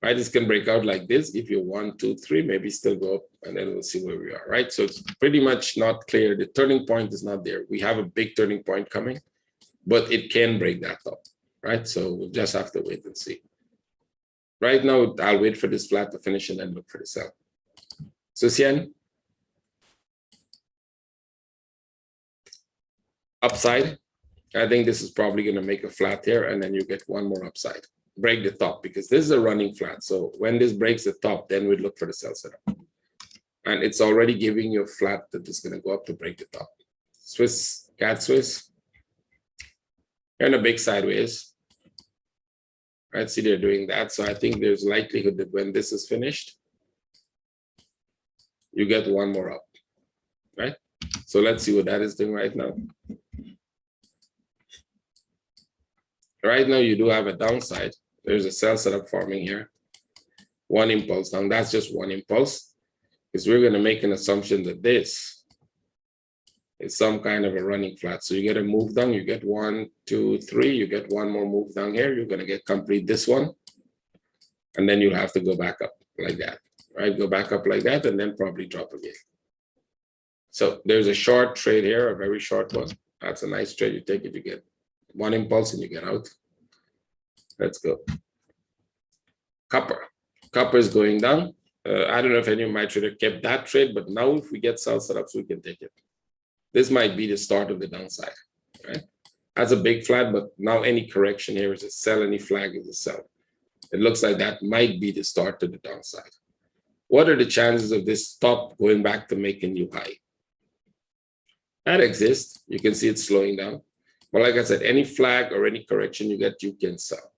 Right, this can break out like this. If you 1, 2, 3, maybe still go up, and then we'll see where we are, right? So it's pretty much not clear. The turning point is not there. We have a big turning point coming, but it can break that up, right? So we'll just have to wait and see. Right now, I'll wait for this flat to finish and then look for the sell. So Sien, upside. I think this is probably going to make a flat here, and then you get one more upside. Break the top, because this is a running flat. So when this breaks the top, then we'd look for the sell setup. And it's already giving you a flat that is going to go up to break the top. Swiss, CAD Swiss. They're in a big sideways. Right, see they're doing that. So I think there's likelihood that when this is finished, you get one more up, right? So let's see what that is doing right now. Right now, you do have a downside. There's a sell setup forming here. One impulse down. That's just one impulse, because we're going to make an assumption that this is some kind of a running flat. So you get a move down. You get 1, 2, 3. You get one more move down here. You're going to get complete this one. And then you'll have to go back up like that, right? Go back up like that and then probably drop again. So there's a short trade here, a very short one. That's a nice trade. You take it, you get one impulse and you get out. Let's go. Copper. Copper is going down. I don't know if any of my traders kept that trade, but now if we get sell setups, we can take it. This might be the start of the downside, right? That's a big flat, but now any correction here is a sell, any flag is a sell. It looks like that might be the start to the downside. What are the chances of this top going back to make a new high? That exists. You can see it's slowing down. But like I said, any flag or any correction you get, you can sell.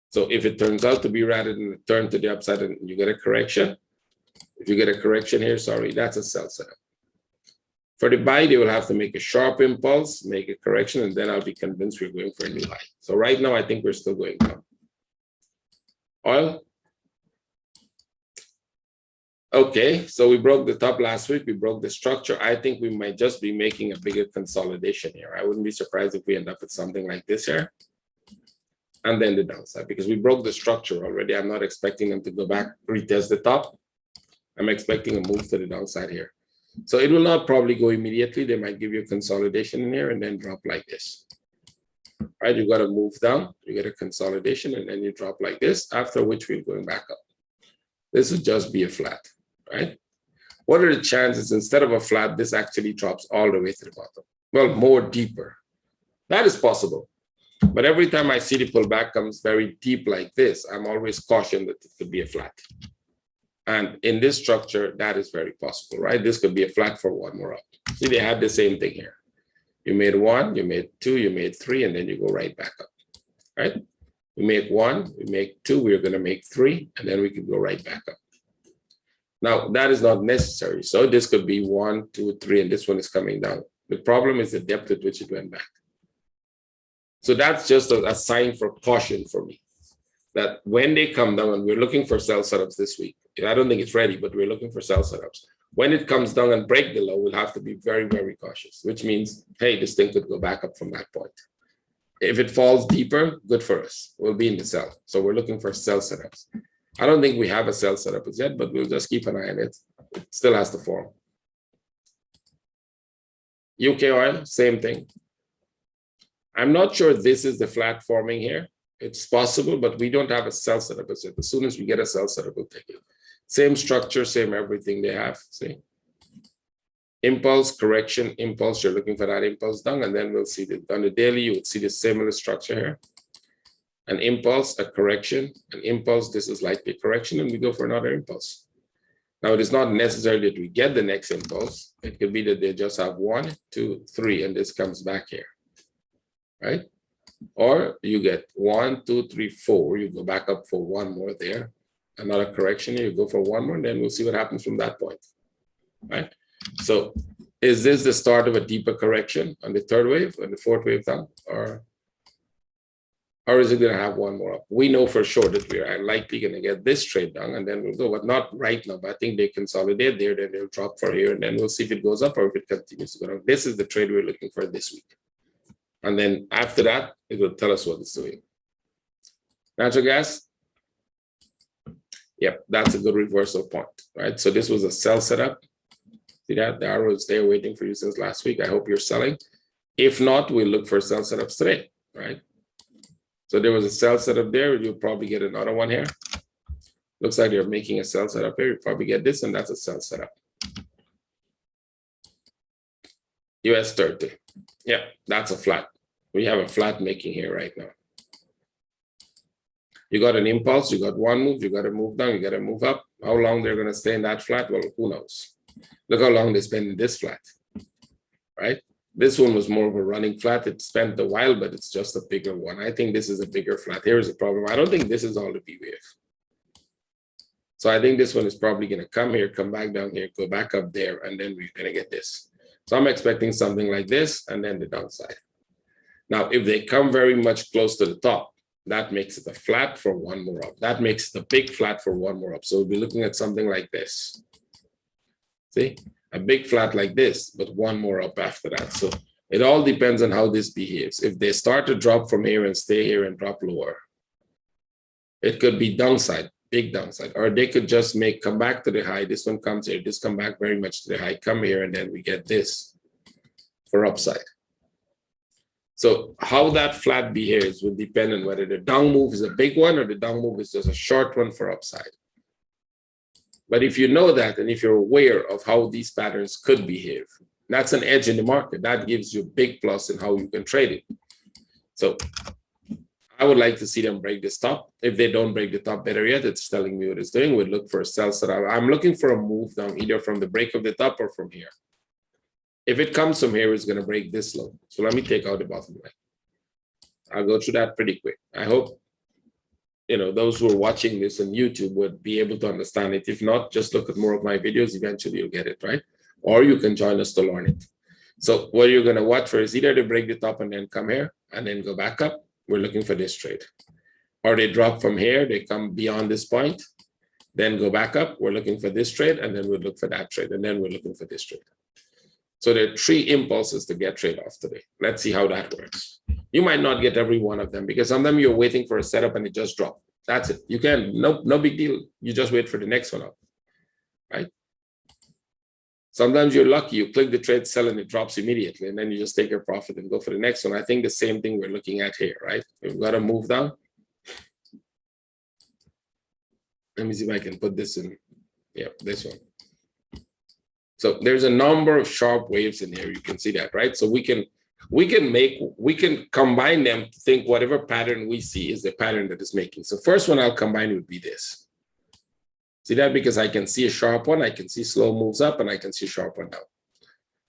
So if it turns out to be rather than a turn to the upside and you get a correction, if you get a correction here, sorry, that's a sell setup. For the buy, they will have to make a sharp impulse, make a correction, and then I'll be convinced we're going for a new high. So right now, I think we're still going down. Oil. Okay, so we broke the top last week. We broke the structure. I think we might just be making a bigger consolidation here. I wouldn't be surprised if we end up with something like this here. And then the downside, because we broke the structure already. I'm not expecting them to go back, retest the top. I'm expecting a move to the downside here. So it will not probably go immediately. They might give you a consolidation in here and then drop like this. Right, you got to move down, you get a consolidation, and then you drop like this, after which we're going back up. This would just be a flat, right? What are the chances instead of a flat, this actually drops all the way to the bottom? Well, more deeper. That is possible. But every time I see the pullback comes very deep like this, I'm always cautioned that it could be a flat. And in this structure, that is very possible, right? This could be a flat for one more up. See, they had the same thing here. You made one, you made two, you made three, and then you go right back up, right? We make one, we make two, we're going to make three, and then we can go right back up. Now, that is not necessary. So this could be 1, 2, 3, and this one is coming down. The problem is the depth at which it went back. So that's just a sign for caution for me, that when they come down, and we're looking for sell setups this week. I don't think it's ready, but we're looking for sell setups. When it comes down and break the low, we'll have to be very, very cautious, which means, hey, this thing could go back up from that point. If it falls deeper, good for us. We'll be in the sell. So we're looking for sell setups. I don't think we have a sell setup as yet, but we'll just keep an eye on it. It still has to form. UK oil, same thing. I'm not sure this is the flat forming here. It's possible, but we don't have a sell setup as yet. As soon as we get a sell setup, we'll take it. Same structure, same everything they have. See? Impulse, correction, impulse. You're looking for that impulse down, and then we'll see that on the daily, you would see the similar structure here. An impulse, a correction, an impulse. This is likely correction, and we go for another impulse. Now, it is not necessary that we get the next impulse. It could be that they just have 1, 2, 3, and this comes back here, right? Or you get 1, 2, 3, 4. You go back up for one more there. Another correction here, you go for one more, and then we'll see what happens from that point, right? So is this the start of a deeper correction on the third wave and the fourth wave down, or is it going to have one more up? We know for sure that we are likely going to get this trade down, and then we'll go, but not right now. But I think they consolidate there, then they'll drop for here, and then we'll see if it goes up or if it continues to go down. This is the trade we're looking for this week. And then after that, it will tell us what it's doing. Natural gas. Yep, that's a good reversal point, right? So this was a sell setup. See that? The arrow is there waiting for you since last week. I hope you're selling. If not, we'll look for sell setups today, right? So there was a sell setup there. You'll probably get another one here. Looks like you're making a sell setup here. You'll probably get this, and that's a sell setup. US 30. Yeah, that's a flat. We have a flat making here right now. You got an impulse, you got one move, you got to move down, you got to move up. How long they're going to stay in that flat? Well, who knows? Look how long they spend in this flat, right? This one was more of a running flat. It spent a while, but it's just a bigger one. I think this is a bigger flat. Here's the problem. I don't think this is all the B wave. So I think this one is probably going to come here, come back down here, go back up there, and then we're going to get this. So I'm expecting something like this, and then the downside. Now, if they come very much close to the top, that makes it a flat for one more up. That makes it a big flat for one more up. So we'll be looking at something like this. See, a big flat like this, but one more up after that. So it all depends on how this behaves. If they start to drop from here and stay here and drop lower, it could be downside, big downside, or they could just come back to the high. This one comes here, this come back very much to the high, come here, and then we get this for upside. So how that flat behaves will depend on whether the down move is a big one or the down move is just a short one for upside. But if you know that, and if you're aware of how these patterns could behave, That's an edge in the market. That gives you a big plus in how you can trade it. So I would like to see them break this top. If they don't break the top, better yet, it's telling me what it's doing. We'll look for a sell setup. I'm looking for a move down either from the break of the top or from here. If it comes from here, it's going to break this low. So let me take out the bottom line. I'll go through that pretty quick. I hope those who are watching this on YouTube would be able to understand it. If not, just look at more of my videos. Eventually, you'll get it, right? Or you can join us to learn it. So what you're going to watch for is either to break the top and then come here and then go back up. We're looking for this trade. Or they drop from here, they come beyond this point, then go back up. We're looking for this trade, and then we'll look for that trade, and then we're looking for this trade. So there are 3 impulses to get trade off today. Let's see how that works. You might not get every one of them because sometimes you're waiting for a setup and it just dropped. That's it. You can, no big deal. You just wait for the next one up, right? Sometimes you're lucky, you click the trade, sell, and it drops immediately, and then you just take your profit and go for the next one. I think the same thing we're looking at here, right? We've got to move down. Let me see if I can put this in. Yeah, this one. So there's a number of sharp waves in here. You can see that, right? So we can combine them to think whatever pattern we see is the pattern that is making. So first one I'll combine would be this. See that? Because I can see a sharp one, I can see slow moves up, and I can see sharp one down.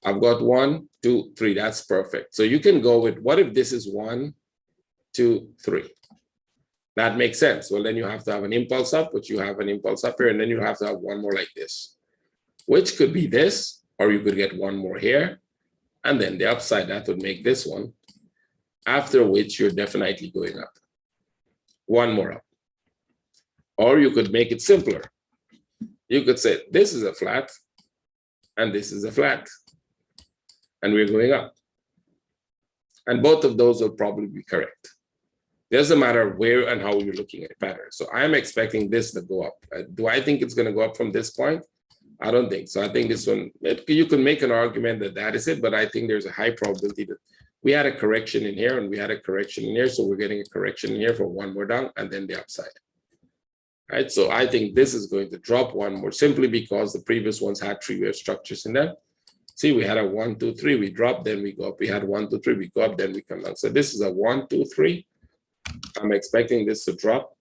I've got 1, 2, 3. That's perfect. So you can go with, what if this is 1, 2, 3? That makes sense. Well, then you have to have an impulse up, which you have an impulse up here, and then you have to have one more like this, which could be this, or you could get one more here, and then the upside, that would make this one, after which you're definitely going up. One more up. Or you could make it simpler. You could say, this is a flat, and this is a flat, and we're going up. And both of those will probably be correct. It doesn't matter where and how you're looking at patterns. So I'm expecting this to go up. Do I think it's going to go up from this point? I don't think so. I think this one, you can make an argument that that is it, but I think there's a high probability that we had a correction in here and we had a correction in here. So we're getting a correction in here for one more down and then the upside. Right, so I think this is going to drop one more simply because the previous ones had 3-wave structures in them. See, we had a 1, 2, 3, we drop, then we go up. We had 1, 2, 3, we go up, then we come down. So this is a 1, 2, 3. I'm expecting this to drop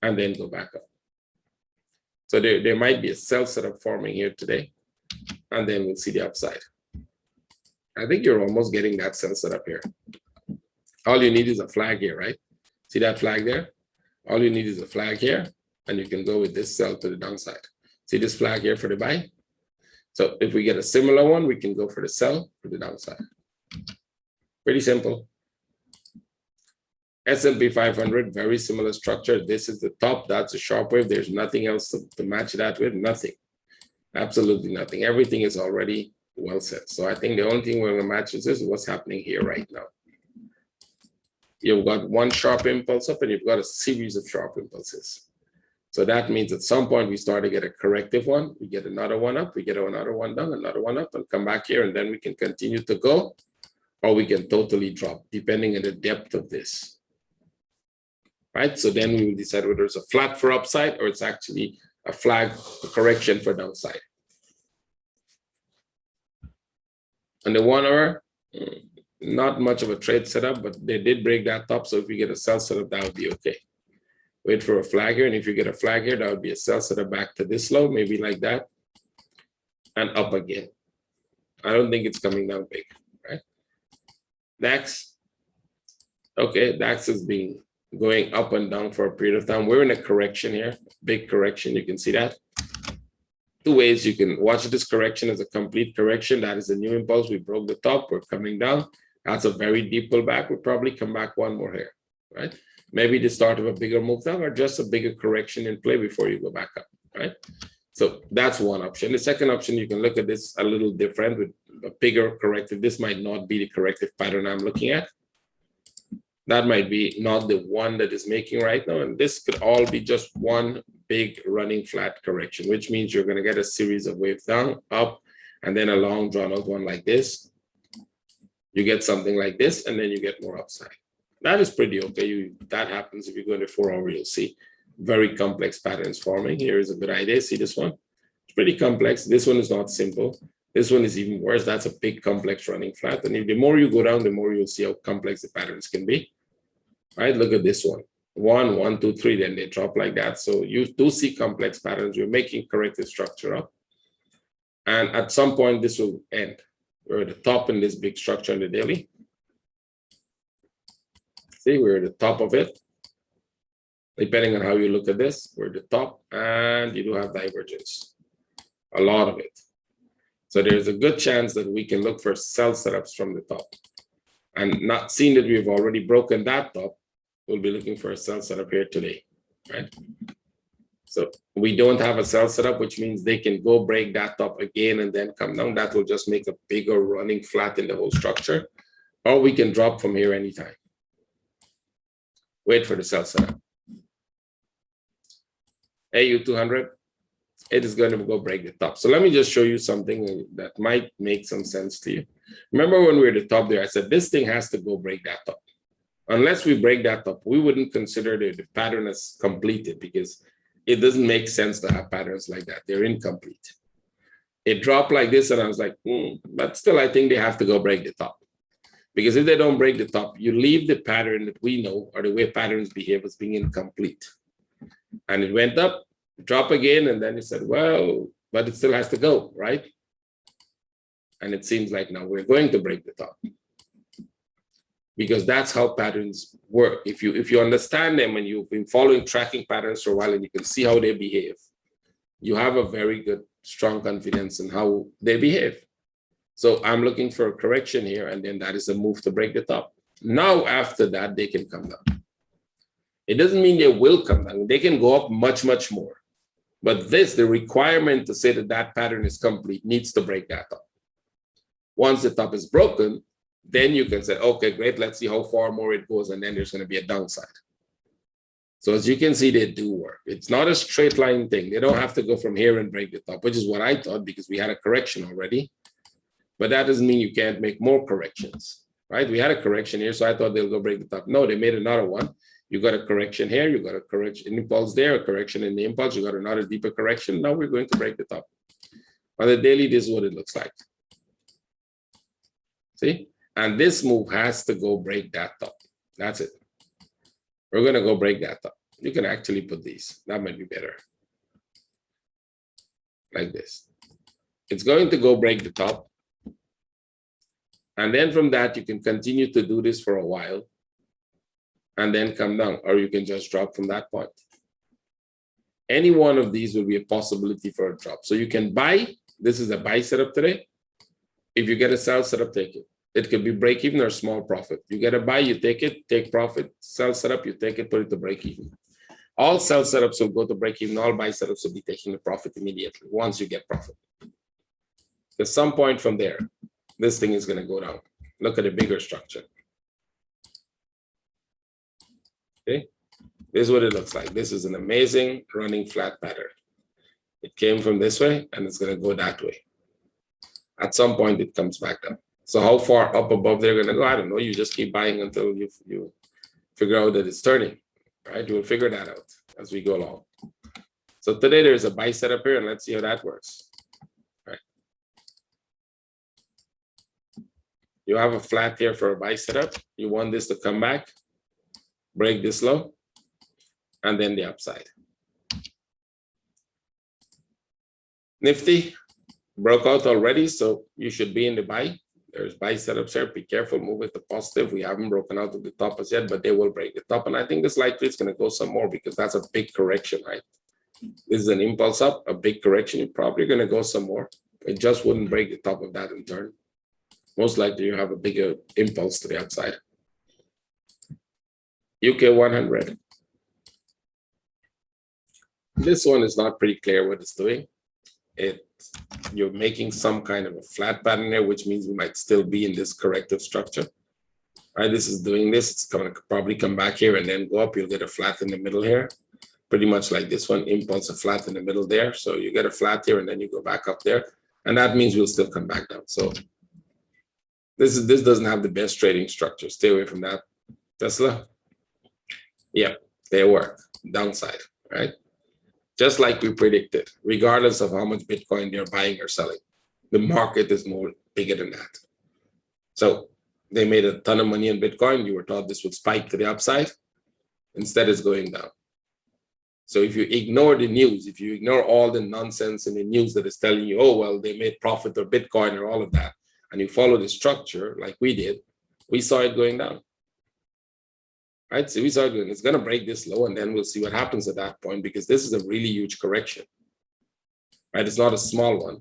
and then go back up. So there might be a sell setup forming here today, and then we'll see the upside. I think you're almost getting that sell setup here. All you need is a flag here, right? See that flag there? All you need is a flag here, and you can go with this sell to the downside. See this flag here for the buy? So if we get a similar one, we can go for the sell for the downside. Pretty simple. S&P 500, very similar structure. This is the top, that's a sharp wave. There's nothing else to match that with, nothing. Absolutely nothing. Everything is already well set. So I think the only thing we're gonna match is this, what's happening here right now. You've got one sharp impulse up and you've got a series of sharp impulses. So that means at some point we start to get a corrective one, we get another one up, we get another one down, another one up, and come back here, and then we can continue to go, or we can totally drop, depending on the depth of this. Right? So then we will decide whether it's a flat for upside or it's actually a flag, a correction for downside. And the 1 hour, not much of a trade setup, but they did break that top. So if we get a sell setup, that would be okay. Wait for a flag here. And if you get a flag here, that would be a sell setup back to this low, maybe like that, and up again. I don't think it's coming down big, right? DAX. Okay, DAX is going up and down for a period of time. We're in a correction here, big correction. You can see that. 2 ways you can watch this correction as a complete correction. That is a new impulse. We broke the top. We're coming down. That's a very deep pullback. We'll probably come back one more here, right? Maybe the start of a bigger move down or just a bigger correction in play before you go back up, right? So that's one option. The second option, you can look at this a little different with a bigger corrective. This might not be the corrective pattern I'm looking at. That might be not the one that is making right now. And this could all be just one big running flat correction, which means you're going to get a series of waves down, up, and then a long drawn out one like this. You get something like this, and then you get more upside. That is pretty okay. That happens if you go into 4 hour, you'll see very complex patterns forming. Here is a good idea. See this one? It's pretty complex. This one is not simple. This one is even worse. That's a big complex running flat. And if the more you go down, the more you'll see how complex the patterns can be. Right? Look at this one. 1, 1, 2, 3, then they drop like that. So you do see complex patterns. You're making corrective structure up. And at some point, this will end. We're at the top in this big structure in the daily. See, we're at the top of it. Depending on how you look at this, we're at the top, and you do have divergence. A lot of it. So there's a good chance that we can look for sell setups from the top. And not seeing that we've already broken that top, we'll be looking for a sell setup here today, right? So we don't have a sell setup, which means they can go break that top again and then come down. That will just make a bigger running flat in the whole structure. Or we can drop from here anytime. Wait for the sell setup. AU200, it is going to go break the top. So let me just show you something that might make some sense to you. Remember when we were at the top there, I said this thing has to go break that top. Unless we break that top, we wouldn't consider the pattern as completed because it doesn't make sense to have patterns like that. They're incomplete. It dropped like this and I was like, but still I think they have to go break the top. Because if they don't break the top, you leave the pattern that we know or the way patterns behave as being incomplete. And it went up, drop again, and then it said, well, but it still has to go, right? And it seems like now we're going to break the top. Because that's how patterns work. If you understand them and you've been following tracking patterns for a while and you can see how they behave, you have a very good, strong confidence in how they behave. So I'm looking for a correction here, and then that is a move to break the top. Now, after that, they can come down. It doesn't mean they will come down. They can go up much, much more. But the requirement to say that that pattern is complete needs to break that top. Once the top is broken, then you can say, okay, great, let's see how far more it goes, and then there's going to be a downside. So as you can see, they do work. It's not a straight line thing. They don't have to go from here and break the top, which is what I thought because we had a correction already. But that doesn't mean you can't make more corrections, right? We had a correction here, so I thought they'll go break the top. No, they made another one. You got a correction here, you got a correction impulse there, a correction in the impulse, you got another deeper correction. Now we're going to break the top. On the daily, this is what it looks like. See? And this move has to go break that top. That's it. We're going to go break that top. You can actually put these. That might be better. Like this. It's going to go break the top. And then from that, you can continue to do this for a while and then come down, or you can just drop from that point. Any one of these will be a possibility for a drop. So you can buy. This is a buy setup today. If you get a sell setup, take it. It could be break even or small profit. You get a buy, you take it, take profit. Sell setup, you take it, put it to break even. All sell setups will go to break even. All buy setups will be taking the profit immediately once you get profit. At some point from there, this thing is going to go down. Look at the bigger structure. Okay, this is what it looks like. This is an amazing running flat pattern. It came from this way and it's going to go that way. At some point, it comes back down. So how far up above they're going to go, I don't know. You just keep buying until you figure out that it's turning, right? You'll figure that out as we go along. So today there's a buy setup here, and let's see how that works. Right. You have a flat here for a buy setup. You want this to come back, break this low, and then the upside. Nifty broke out already, so you should be in the buy. There's buy setups here. Be careful, move with the positive. We haven't broken out to the top as yet, but they will break the top. And I think this likely it's going to go some more because that's a big correction, right? This is an impulse up, a big correction. You're probably going to go some more. It just wouldn't break the top of that in turn. Most likely you have a bigger impulse to the outside. UK 100. This one is not pretty clear what it's doing. You're making some kind of a flat pattern there, which means we might still be in this corrective structure. Right, this is doing this. It's going to probably come back here and then go up. You'll get a flat in the middle here, pretty much like this one. Impulse, a flat in the middle there. So you get a flat here and then you go back up there, and that means we'll still come back down. So this doesn't have the best trading structure. Stay away from that. Tesla, yeah, they work downside, right? Just like we predicted, regardless of how much Bitcoin they're buying or selling. The market is more bigger than that. So they made a ton of money in Bitcoin. You were taught this would spike to the upside. Instead, it's going down. So if you ignore the news, if you ignore all the nonsense in the news that is telling you, oh, well, they made profit or Bitcoin or all of that, and you follow the structure like we did, we saw it going down. Right? So we saw it going, it's going to break this low, and then we'll see what happens at that point, because this is a really huge correction. Right? It's not a small one.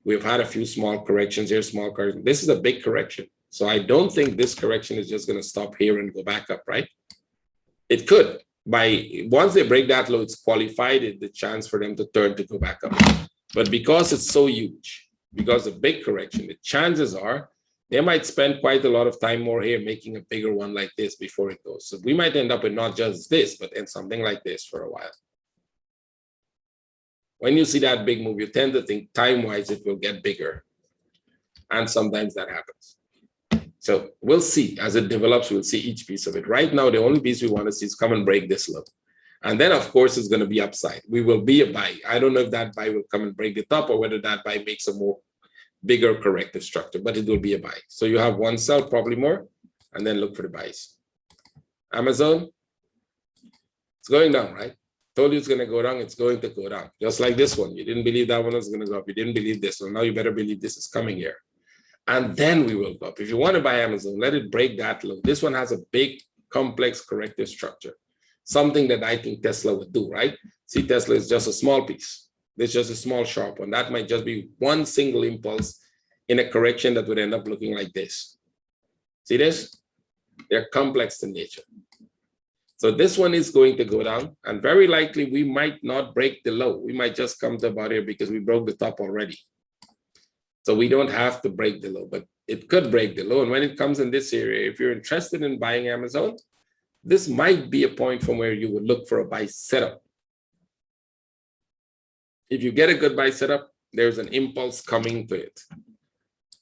We've had a few small corrections here, small corrections. This is a big correction. So I don't think this correction is just going to stop here and go back up, right? It could. Once they break that low, it's qualified the chance for them to turn to go back up. But because it's so huge, because of big correction, the chances are they might spend quite a lot of time more here making a bigger one like this before it goes. So we might end up with not just this, but in something like this for a while. When you see that big move, you tend to think time-wise it will get bigger. And sometimes that happens. So we'll see as it develops, we'll see each piece of it. Right now, the only piece we want to see is come and break this low. And then, of course, it's going to be upside. We will be a buy. I don't know if that buy will come and break the top or whether that buy makes a more bigger corrective structure, but it will be a buy. So you have one sell, probably more, and then look for the buys. Amazon, it's going down, right? Told you it's going to go down, it's going to go down. Just like this one. You didn't believe that one was going to go up. You didn't believe this one. Now you better believe this is coming here. And then we will go up. If you want to buy Amazon, let it break that low. This one has a big, complex corrective structure. Something that I think Tesla would do, right? See, Tesla is just a small piece. It's just a small sharp one. That might just be one single impulse in a correction that would end up looking like this. See this? They're complex in nature. So this one is going to go down, and very likely we might not break the low. We might just come to about here because we broke the top already. So we don't have to break the low, but it could break the low. And when it comes in this area, if you're interested in buying Amazon, this might be a point from where you would look for a buy setup. If you get a good buy setup, there's an impulse coming to it.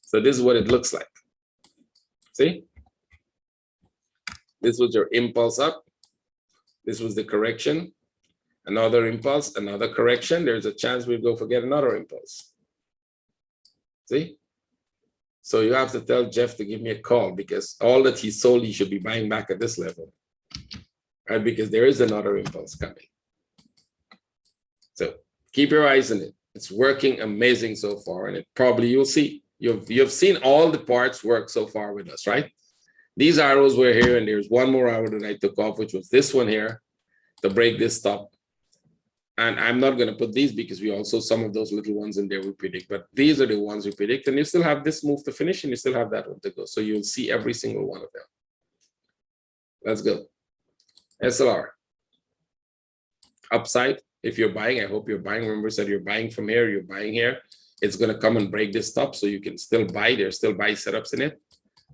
So this is what it looks like. See? This was your impulse up. This was the correction. Another impulse, another correction. There's a chance we'll go forget another impulse. See? So you have to tell Jeff to give me a call, because all that he sold, he should be buying back at this level. Right? Because there is another impulse coming. So keep your eyes on it. It's working amazing so far, and it probably you'll see. You've seen all the parts work so far with us, right? These arrows were here, and there's one more arrow that I took off, which was this one here to break this top. And I'm not going to put these because we also, some of those little ones in there we predict, but these are the ones we predict. And you still have this move to finish, and you still have that one to go. So you'll see every single one of them. Let's go. SLR. Upside. If you're buying, I hope you're buying. Remember, I said you're buying from here, you're buying here. It's going to come and break this top, so you can still buy. There's still buy setups in it.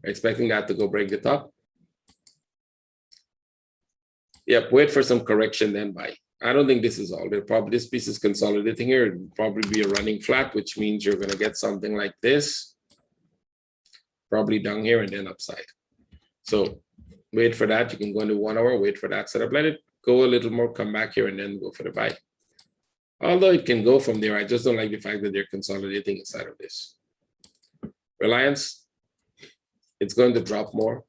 Expecting that to go break the top. Yep, wait for some correction, then buy. I don't think this is all. They're probably, this piece is consolidating here. It'll probably be a running flat, which means you're going to get something like this. Probably down here and then upside. So wait for that. You can go into 1 hour, wait for that setup. Let it go a little more, come back here, and then go for the buy. Although it can go from there, I just don't like the fact that they're consolidating inside of this. Reliance, it's going to drop more.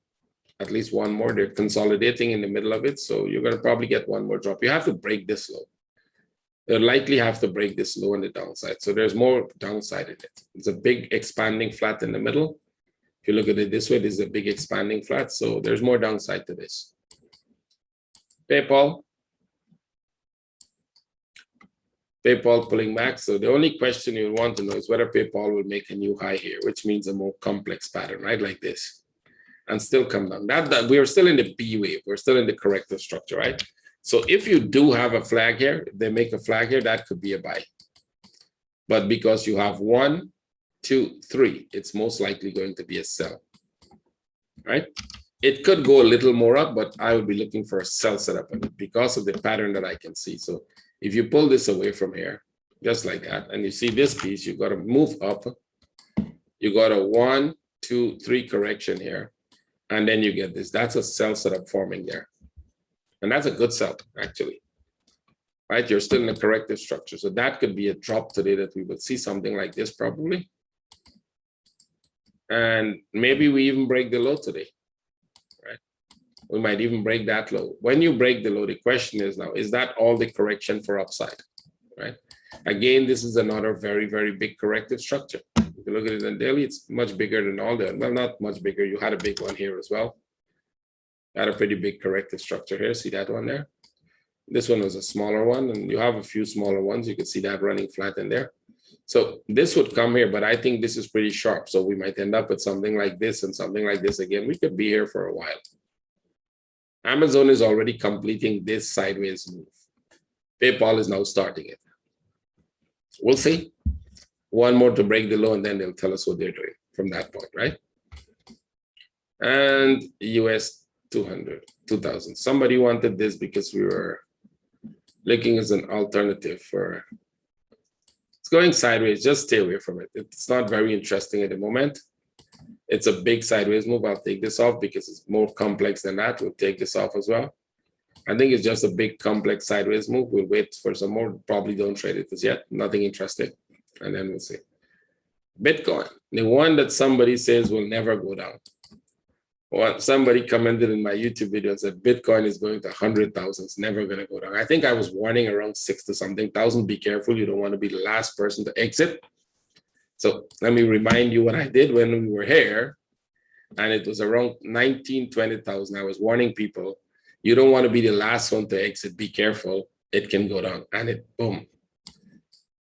At least one more. They're consolidating in the middle of it, so you're going to probably get one more drop. You have to break this low. They'll likely have to break this low on the downside. So there's more downside in it. It's a big expanding flat in the middle. If you look at it this way, this is a big expanding flat. So there's more downside to this. PayPal. PayPal pulling back. So the only question you want to know is whether PayPal will make a new high here, which means a more complex pattern, right? Like this. And still come down. That we are still in the B wave. We're still in the corrective structure, right? So if you do have a flag here, if they make a flag here, that could be a buy. But because you have 1, 2, 3, it's most likely going to be a sell, right? It could go a little more up, but I would be looking for a sell setup on it because of the pattern that I can see. So if you pull this away from here, just like that, and you see this piece, you got to move up. You got a 1, 2, 3 correction here. And then you get this. That's a sell setup forming there. And that's a good sell, actually. Right? You're still in a corrective structure. So that could be a drop today that we would see something like this probably. And maybe we even break the low today, right? We might even break that low. When you break the low, the question is now, is that all the correction for upside, right? Again, this is another very, very big corrective structure. If you look at it in daily, it's much bigger than all the, well, not much bigger. You had a big one here as well. Had a pretty big corrective structure here. See that one there? This one was a smaller one, and you have a few smaller ones. You can see that running flat in there. So this would come here, but I think this is pretty sharp. So we might end up with something like this and something like this again. We could be here for a while. Amazon is already completing this sideways move. PayPal is now starting it. We'll see. One more to break the low, and then they'll tell us what they're doing from that point, right? And US 200, 2000. Somebody wanted this because we were looking as an alternative for, it's going sideways, just stay away from it. It's not very interesting at the moment. It's a big sideways move. I'll take this off because it's more complex than that. We'll take this off as well. I think it's just a big complex sideways move. We'll wait for some more. Probably don't trade it as yet. Nothing interesting. And then we'll see. Bitcoin, the one that somebody says will never go down. Well, somebody commented in my YouTube video and said Bitcoin is going to 100,000. It's never going to go down. I think I was warning around 60 something thousand. Be careful. You don't want to be the last person to exit. So let me remind you what I did when we were here. And it was around 19, 20,000. I was warning people, you don't want to be the last one to exit. Be careful. It can go down. And it, boom.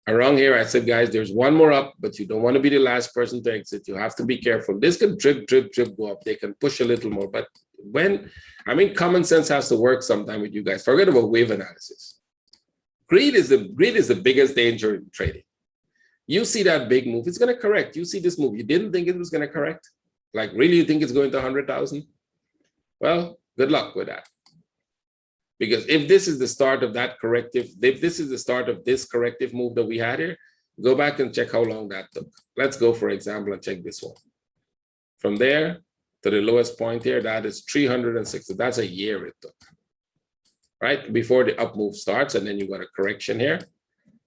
Around here, I said, guys, there's one more up, but you don't want to be the last person to exit. You have to be careful. This can drip, drip, drip, go up. They can push a little more. But when, I mean, common sense has to work sometime with you guys. Forget about wave analysis. Greed is the biggest danger in trading. You see that big move, it's going to correct. You see this move, you didn't think it was going to correct? Like, really, you think it's going to 100,000? Well, good luck with that. Because if this is the start of that corrective, if this is the start of this corrective move that we had here, go back and check how long that took. Let's go, for example, and check this one. From there to the lowest point here, that is 360. That's a year it took, right? Before the up move starts, and then you got a correction here,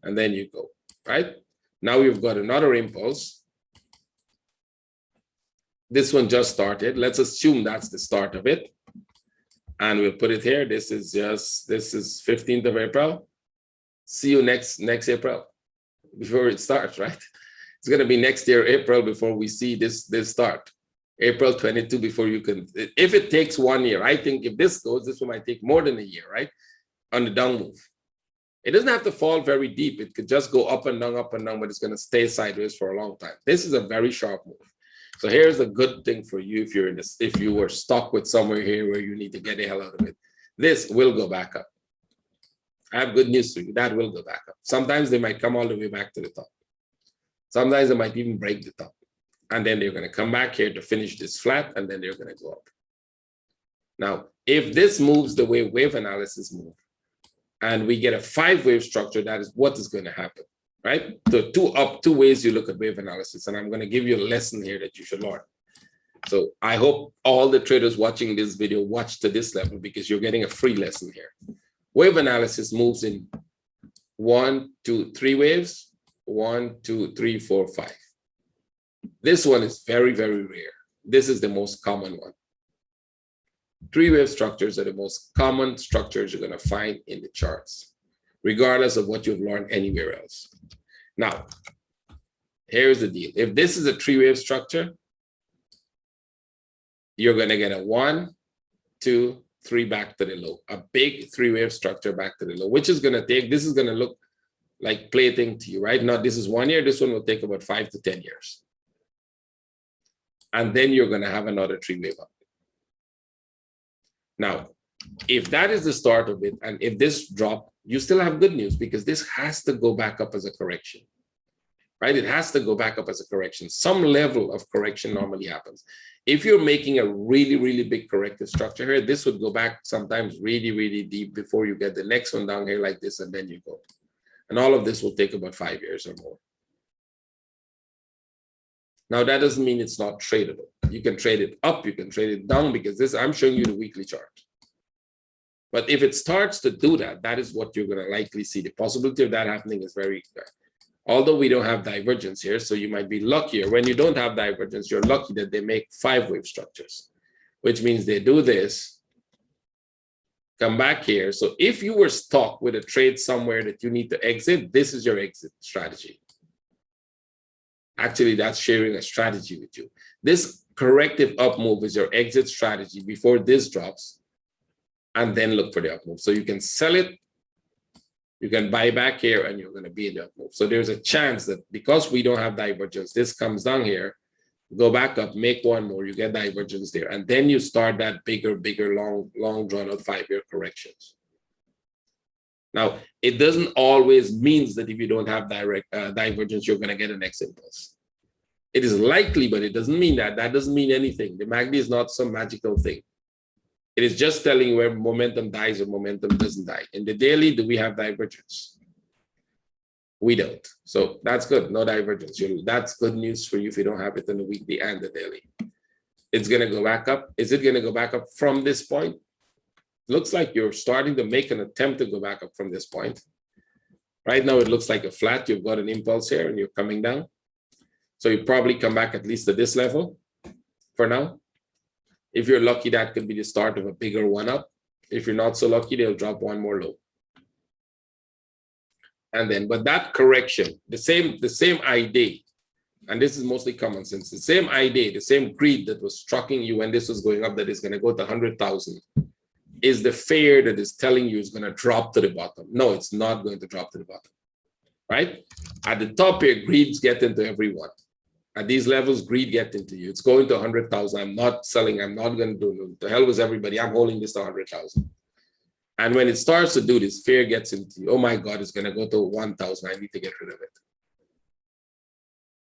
and then you go, right? Now you've got another impulse. This one just started. Let's assume that's the start of it. And we'll put it here. This is 15th of April. See you next April before it starts, right? It's going to be next year, April, before we see this start. April 22 before you can, if it takes 1 year, I think if this goes, this one might take more than a year, right? On the down move. It doesn't have to fall very deep. It could just go up and down, but it's going to stay sideways for a long time. This is a very sharp move. So here's a good thing for you if you're in this, if you were stuck with somewhere here where you need to get the hell out of it. This will go back up. I have good news for you. That will go back up. Sometimes they might come all the way back to the top. Sometimes they might even break the top. And then they're going to come back here to finish this flat, and then they're going to go up. Now, if this moves the way wave analysis move, and we get a 5-wave structure, that is what is going to happen. Right? So two ways you look at wave analysis, and I'm going to give you a lesson here that you should learn. So I hope all the traders watching this video watch to this level because you're getting a free lesson here. Wave analysis moves in 1, 2, 3 waves, 1, 2, 3, 4, 5. This one is very, very rare. This is the most common one. 3-wave structures are the most common structures you're going to find in the charts, regardless of what you've learned anywhere else. Now, here's the deal. If this is a 3-wave structure, you're going to get a 1, 2, 3 back to the low, a big 3-wave structure back to the low, which is going to take, this is going to look like plating to you, right? Now, this is 1 year. This one will take about 5 to 10 years. And then you're going to have another 3-wave up. Now, if that is the start of it, and if this drop, you still have good news because this has to go back up as a correction, right? It has to go back up as a correction. Some level of correction normally happens. If you're making a really, really big corrective structure here, this would go back sometimes really, really deep before you get the next one down here like this, and then you go. And all of this will take about 5 years or more. Now, that doesn't mean it's not tradable. You can trade it up, you can trade it down, because this, I'm showing you the weekly chart. But if it starts to do that, that is what you're going to likely see. The possibility of that happening is very Although we don't have divergence here, so you might be luckier. When you don't have divergence, you're lucky that they make 5-wave structures, which means they do this, come back here. So if you were stuck with a trade somewhere that you need to exit, this is your exit strategy. Actually, that's sharing a strategy with you. This corrective up move is your exit strategy before this drops, and then look for the up move. So you can sell it, you can buy back here, and you're going to be in the up move. So there's a chance that because we don't have divergence, this comes down here, go back up, make one more, you get divergence there, and then you start that bigger, long drawn out 5-year corrections. Now, it doesn't always mean that if you don't have divergence, you're going to get an X impulse. It is likely, but it doesn't mean that. That doesn't mean anything. The MACD is not some magical thing. It is just telling you where momentum dies or momentum doesn't die. In the daily, do we have divergence? We don't. So that's good. No divergence. That's good news for you if you don't have it in the weekly and the daily. It's going to go back up. Is it going to go back up from this point? Looks like you're starting to make an attempt to go back up from this point. Right now, it looks like a flat. You've got an impulse here and you're coming down. So you probably come back at least to this level for now. If you're lucky, that could be the start of a bigger one up. If you're not so lucky, they'll drop one more low. And then, but that correction, the same idea, and this is mostly common sense, the same idea, the same greed that was striking you when this was going up, that is going to go to 100,000. Is the fear that is telling you it's going to drop to the bottom. No, it's not going to drop to the bottom, right? At the top here, greeds get into everyone. At these levels, greed gets into you. It's going to 100,000. I'm not selling. I'm not going to do it. The hell with everybody. I'm holding this to 100,000. And when it starts to do this, fear gets into you. Oh my God, it's going to go to 1,000. I need to get rid of it.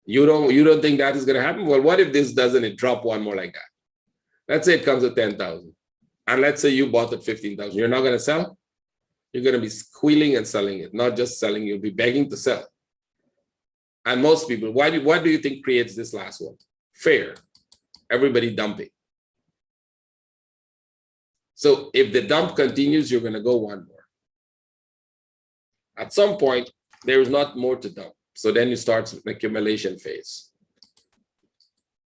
You don't think that is going to happen? Well, what if this doesn't it drop one more like that? Let's say it comes to 10,000. And let's say you bought at 15,000. You're not going to sell? You're going to be squealing and selling it. Not just selling, you'll be begging to sell. And most people, what do you think creates this last one? Fear. Everybody dumping. So if the dump continues, you're going to go one more. At some point, there is not more to dump. So then you start an accumulation phase.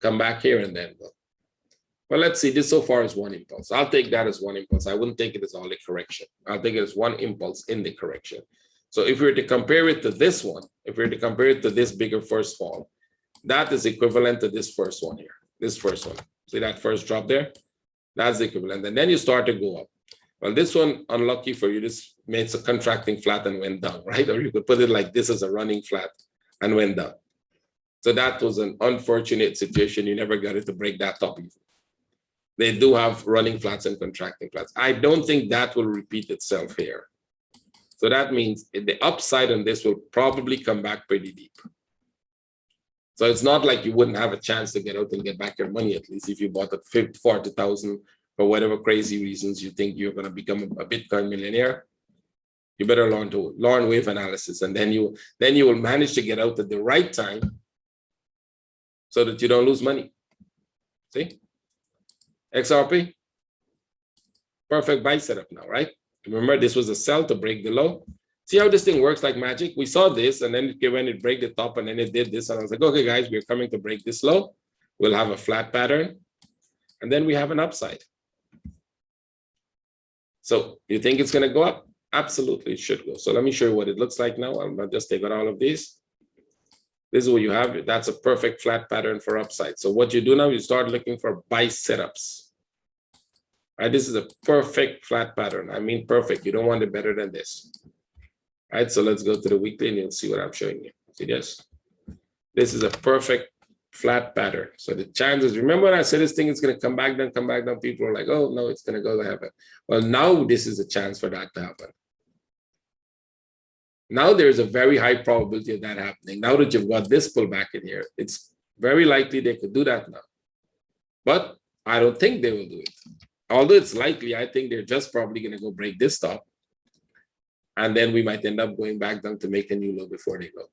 Come back here and then go. Well, let's see, this so far is one impulse. I'll take that as one impulse. I wouldn't take it as all a correction. I'll take it as one impulse in the correction. So if we were to compare it to this one, if we were to compare it to this bigger first fall, that is equivalent to this first one here, this first one. See that first drop there? That's the equivalent. And then you start to go up. Well, this one, unlucky for you, this made a contracting flat and went down, right? Or you could put it like this as a running flat and went down. So that was an unfortunate situation. You never got it to break that top even. They do have running flats and contracting flats. I don't think that will repeat itself here. So that means the upside on this will probably come back pretty deep. So it's not like you wouldn't have a chance to get out and get back your money, at least if you bought at 40,000 for whatever crazy reasons you think you're going to become a Bitcoin millionaire. You better learn wave analysis, and then you will manage to get out at the right time so that you don't lose money. See? XRP, perfect buy setup now, right? Remember, this was a sell to break the low. See how this thing works like magic? We saw this, and then when it break the top, and then it did this, and I was like, okay, guys, we're coming to break this low. We'll have a flat pattern, and then we have an upside. So you think it's going to go up? Absolutely, it should go. So let me show you what it looks like now. I'll just take out all of these. This is what you have. That's a perfect flat pattern for upside. So what you do now, you start looking for buy setups. Right, this is a perfect flat pattern. I mean, perfect. You don't want it better than this. All right, so let's go to the weekly and you'll see what I'm showing you. See this? This is a perfect flat pattern. So the chances, remember when I said this thing is going to come back down, people are like, oh, no, it's going to go to heaven. Well, now this is a chance for that to happen. Now there's a very high probability of that happening. Now that you've got this pullback in here, it's very likely they could do that now. But I don't think they will do it. Although it's likely, I think they're just probably going to go break this top. And then we might end up going back down to make a new low before they go.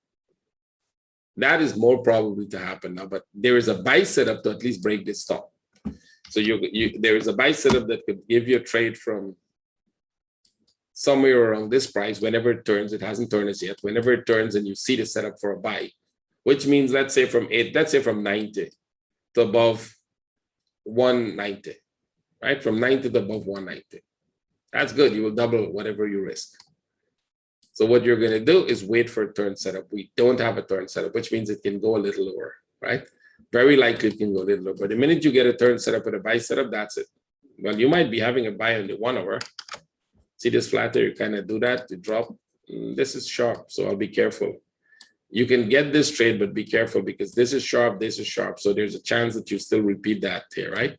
That is more probably to happen now, but there is a buy setup to at least break this top. So there is a buy setup that could give you a trade from somewhere around this price. Whenever it turns, it hasn't turned as yet. Whenever it turns and you see the setup for a buy, which means let's say from 90 to above 190, right? From 90 to above 190. That's good. You will double whatever you risk. So what you're going to do is wait for a turn setup. We don't have a turn setup, which means it can go a little lower, right? Very likely it can go a little lower. But the minute you get a turn setup with a buy setup, that's it. Well, you might be having a buy on the 1 hour. See this flatter, you kind of do that to drop. This is sharp, so I'll be careful. You can get this trade, but be careful because this is sharp, this is sharp. So there's a chance that you still repeat that here, right?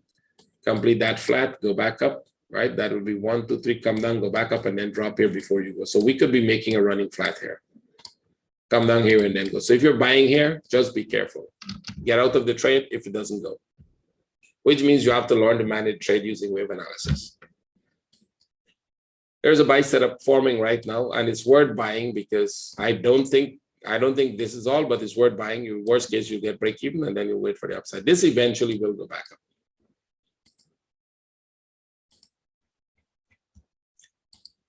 Complete that flat, go back up, right? That will be 1, 2, 3, come down, go back up, and then drop here before you go. So we could be making a running flat here. Come down here and then go. So if you're buying here, just be careful. Get out of the trade if it doesn't go, which means you have to learn to manage trade using wave analysis. There's a buy setup forming right now, and it's worth buying because I don't think this is all, but it's worth buying. In worst case, you get break even, and then you wait for the upside. This eventually will go back up.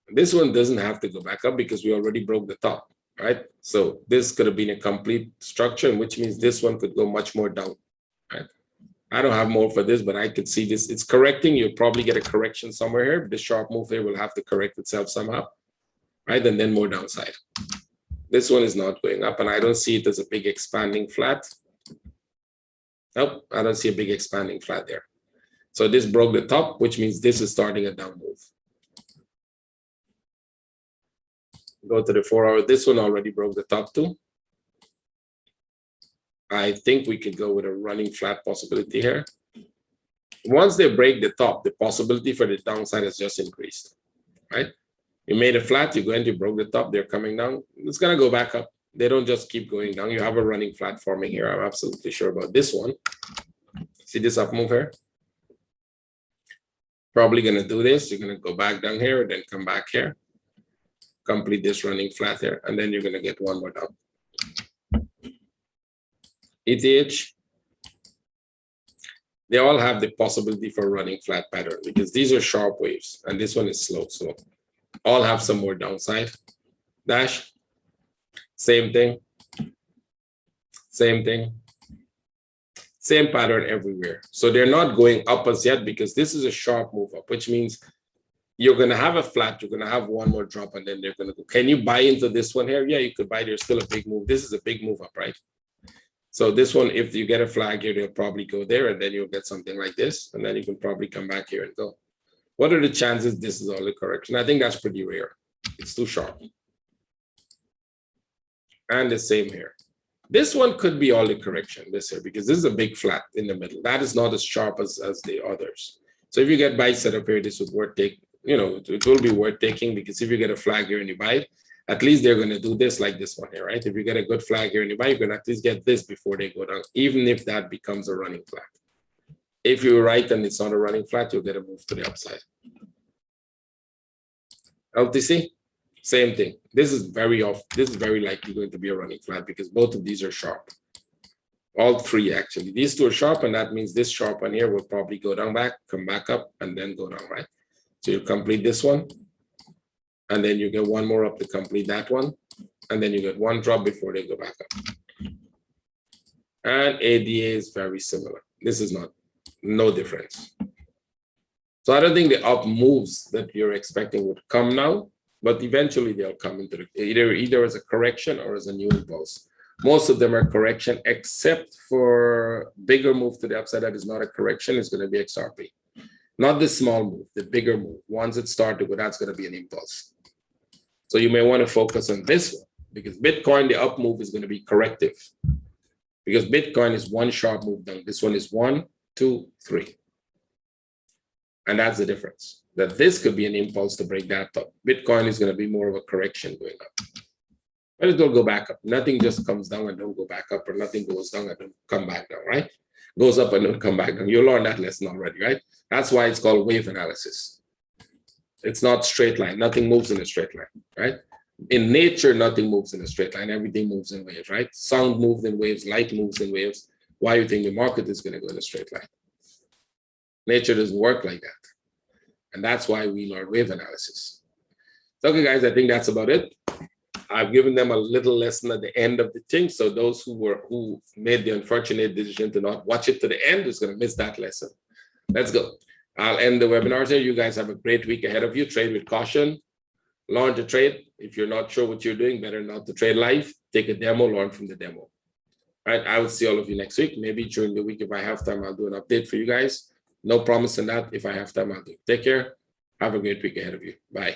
This one doesn't have to go back up because we already broke the top, right? So this could have been a complete structure, which means this one could go much more down, right? I don't have more for this, but I could see this. It's correcting. You'll probably get a correction somewhere here. The sharp move here will have to correct itself somehow, right? And then more downside. This one is not going up, and I don't see it as a big expanding flat. Nope, I don't see a big expanding flat there. So this broke the top, which means this is starting a down move. Go to the 4 hour. This one already broke the top too. I think we could go with a running flat possibility here. Once they break the top, the possibility for the downside has just increased, right? You made a flat, you go into, broke the top, they're coming down. It's gonna go back up. They don't just keep going down. You have a running flat forming here. I'm absolutely sure about this one. See this up move here? Probably gonna do this. You're gonna go back down here, then come back here. Complete this running flat here, and then you're gonna get one more down. ETH, they all have the possibility for running flat pattern because these are sharp waves and this one is slow. So all have some more downside. Dash, same thing, same thing, same pattern everywhere. So they're not going up as yet because this is a sharp move up, which means you're going to have a flat, you're going to have one more drop, and then they're going to go. Can you buy into this one here? Yeah, you could buy. There's still a big move. This is a big move up, right? So this one, if you get a flag here, they'll probably go there, and then you'll get something like this, and then you can probably come back here and go. What are the chances this is all a correction? I think that's pretty rare. It's too sharp. And the same here. This one could be all the correction, this here, because this is a big flat in the middle. That is not as sharp as the others. So if you get buy set up here, this would worth taking. You know, it will be worth taking because if you get a flag here and you buy it, at least they're going to do this like this one here, right? If you get a good flag here and you buy, you can at least get this before they go down, even if that becomes a running flat. If you're right and it's not a running flat, you'll get a move to the upside. LTC, same thing. This is very likely going to be a running flat because both of these are sharp. All three actually. These two are sharp, and that means this sharp one here will probably go down back, come back up, and then go down, right? So you complete this one. And then you get one more up to complete that one. And then you get one drop before they go back up. And ADA is very similar. This is no difference. So I don't think the up moves that you're expecting would come now, but eventually they'll come into either as a correction or as a new impulse. Most of them are correction, except for bigger move to the upside that is not a correction, is going to be XRP. Not the small move, the bigger move. Once it starts to go, that's going to be an impulse. So you may want to focus on this one because Bitcoin, the up move is going to be corrective because Bitcoin is one sharp move down. This one is 1, 2, 3. And that's the difference. That this could be an impulse to break that up. Bitcoin is going to be more of a correction going up. But it will go back up. Nothing just comes down and don't go back up, or nothing goes down and don't come back down, right? Goes up and don't come back down. You learned that lesson already, right? That's why it's called wave analysis. It's not straight line. Nothing moves in a straight line, right? In nature, nothing moves in a straight line. Everything moves in waves, right? Sound moves in waves, light moves in waves. Why do you think the market is going to go in a straight line? Nature doesn't work like that. And that's why we learn wave analysis. Okay, guys, I think that's about it. I've given them a little lesson at the end of the thing. So those who made the unfortunate decision to not watch it to the end is going to miss that lesson. Let's go. I'll end the webinar here. You guys have a great week ahead of you. Trade with caution. Learn to trade. If you're not sure what you're doing, better not to trade live. Take a demo, learn from the demo. All right, I will see all of you next week. Maybe during the week, if I have time, I'll do an update for you guys. No promise on that. If I have time, I'll do it. Take care. Have a great week ahead of you. Bye.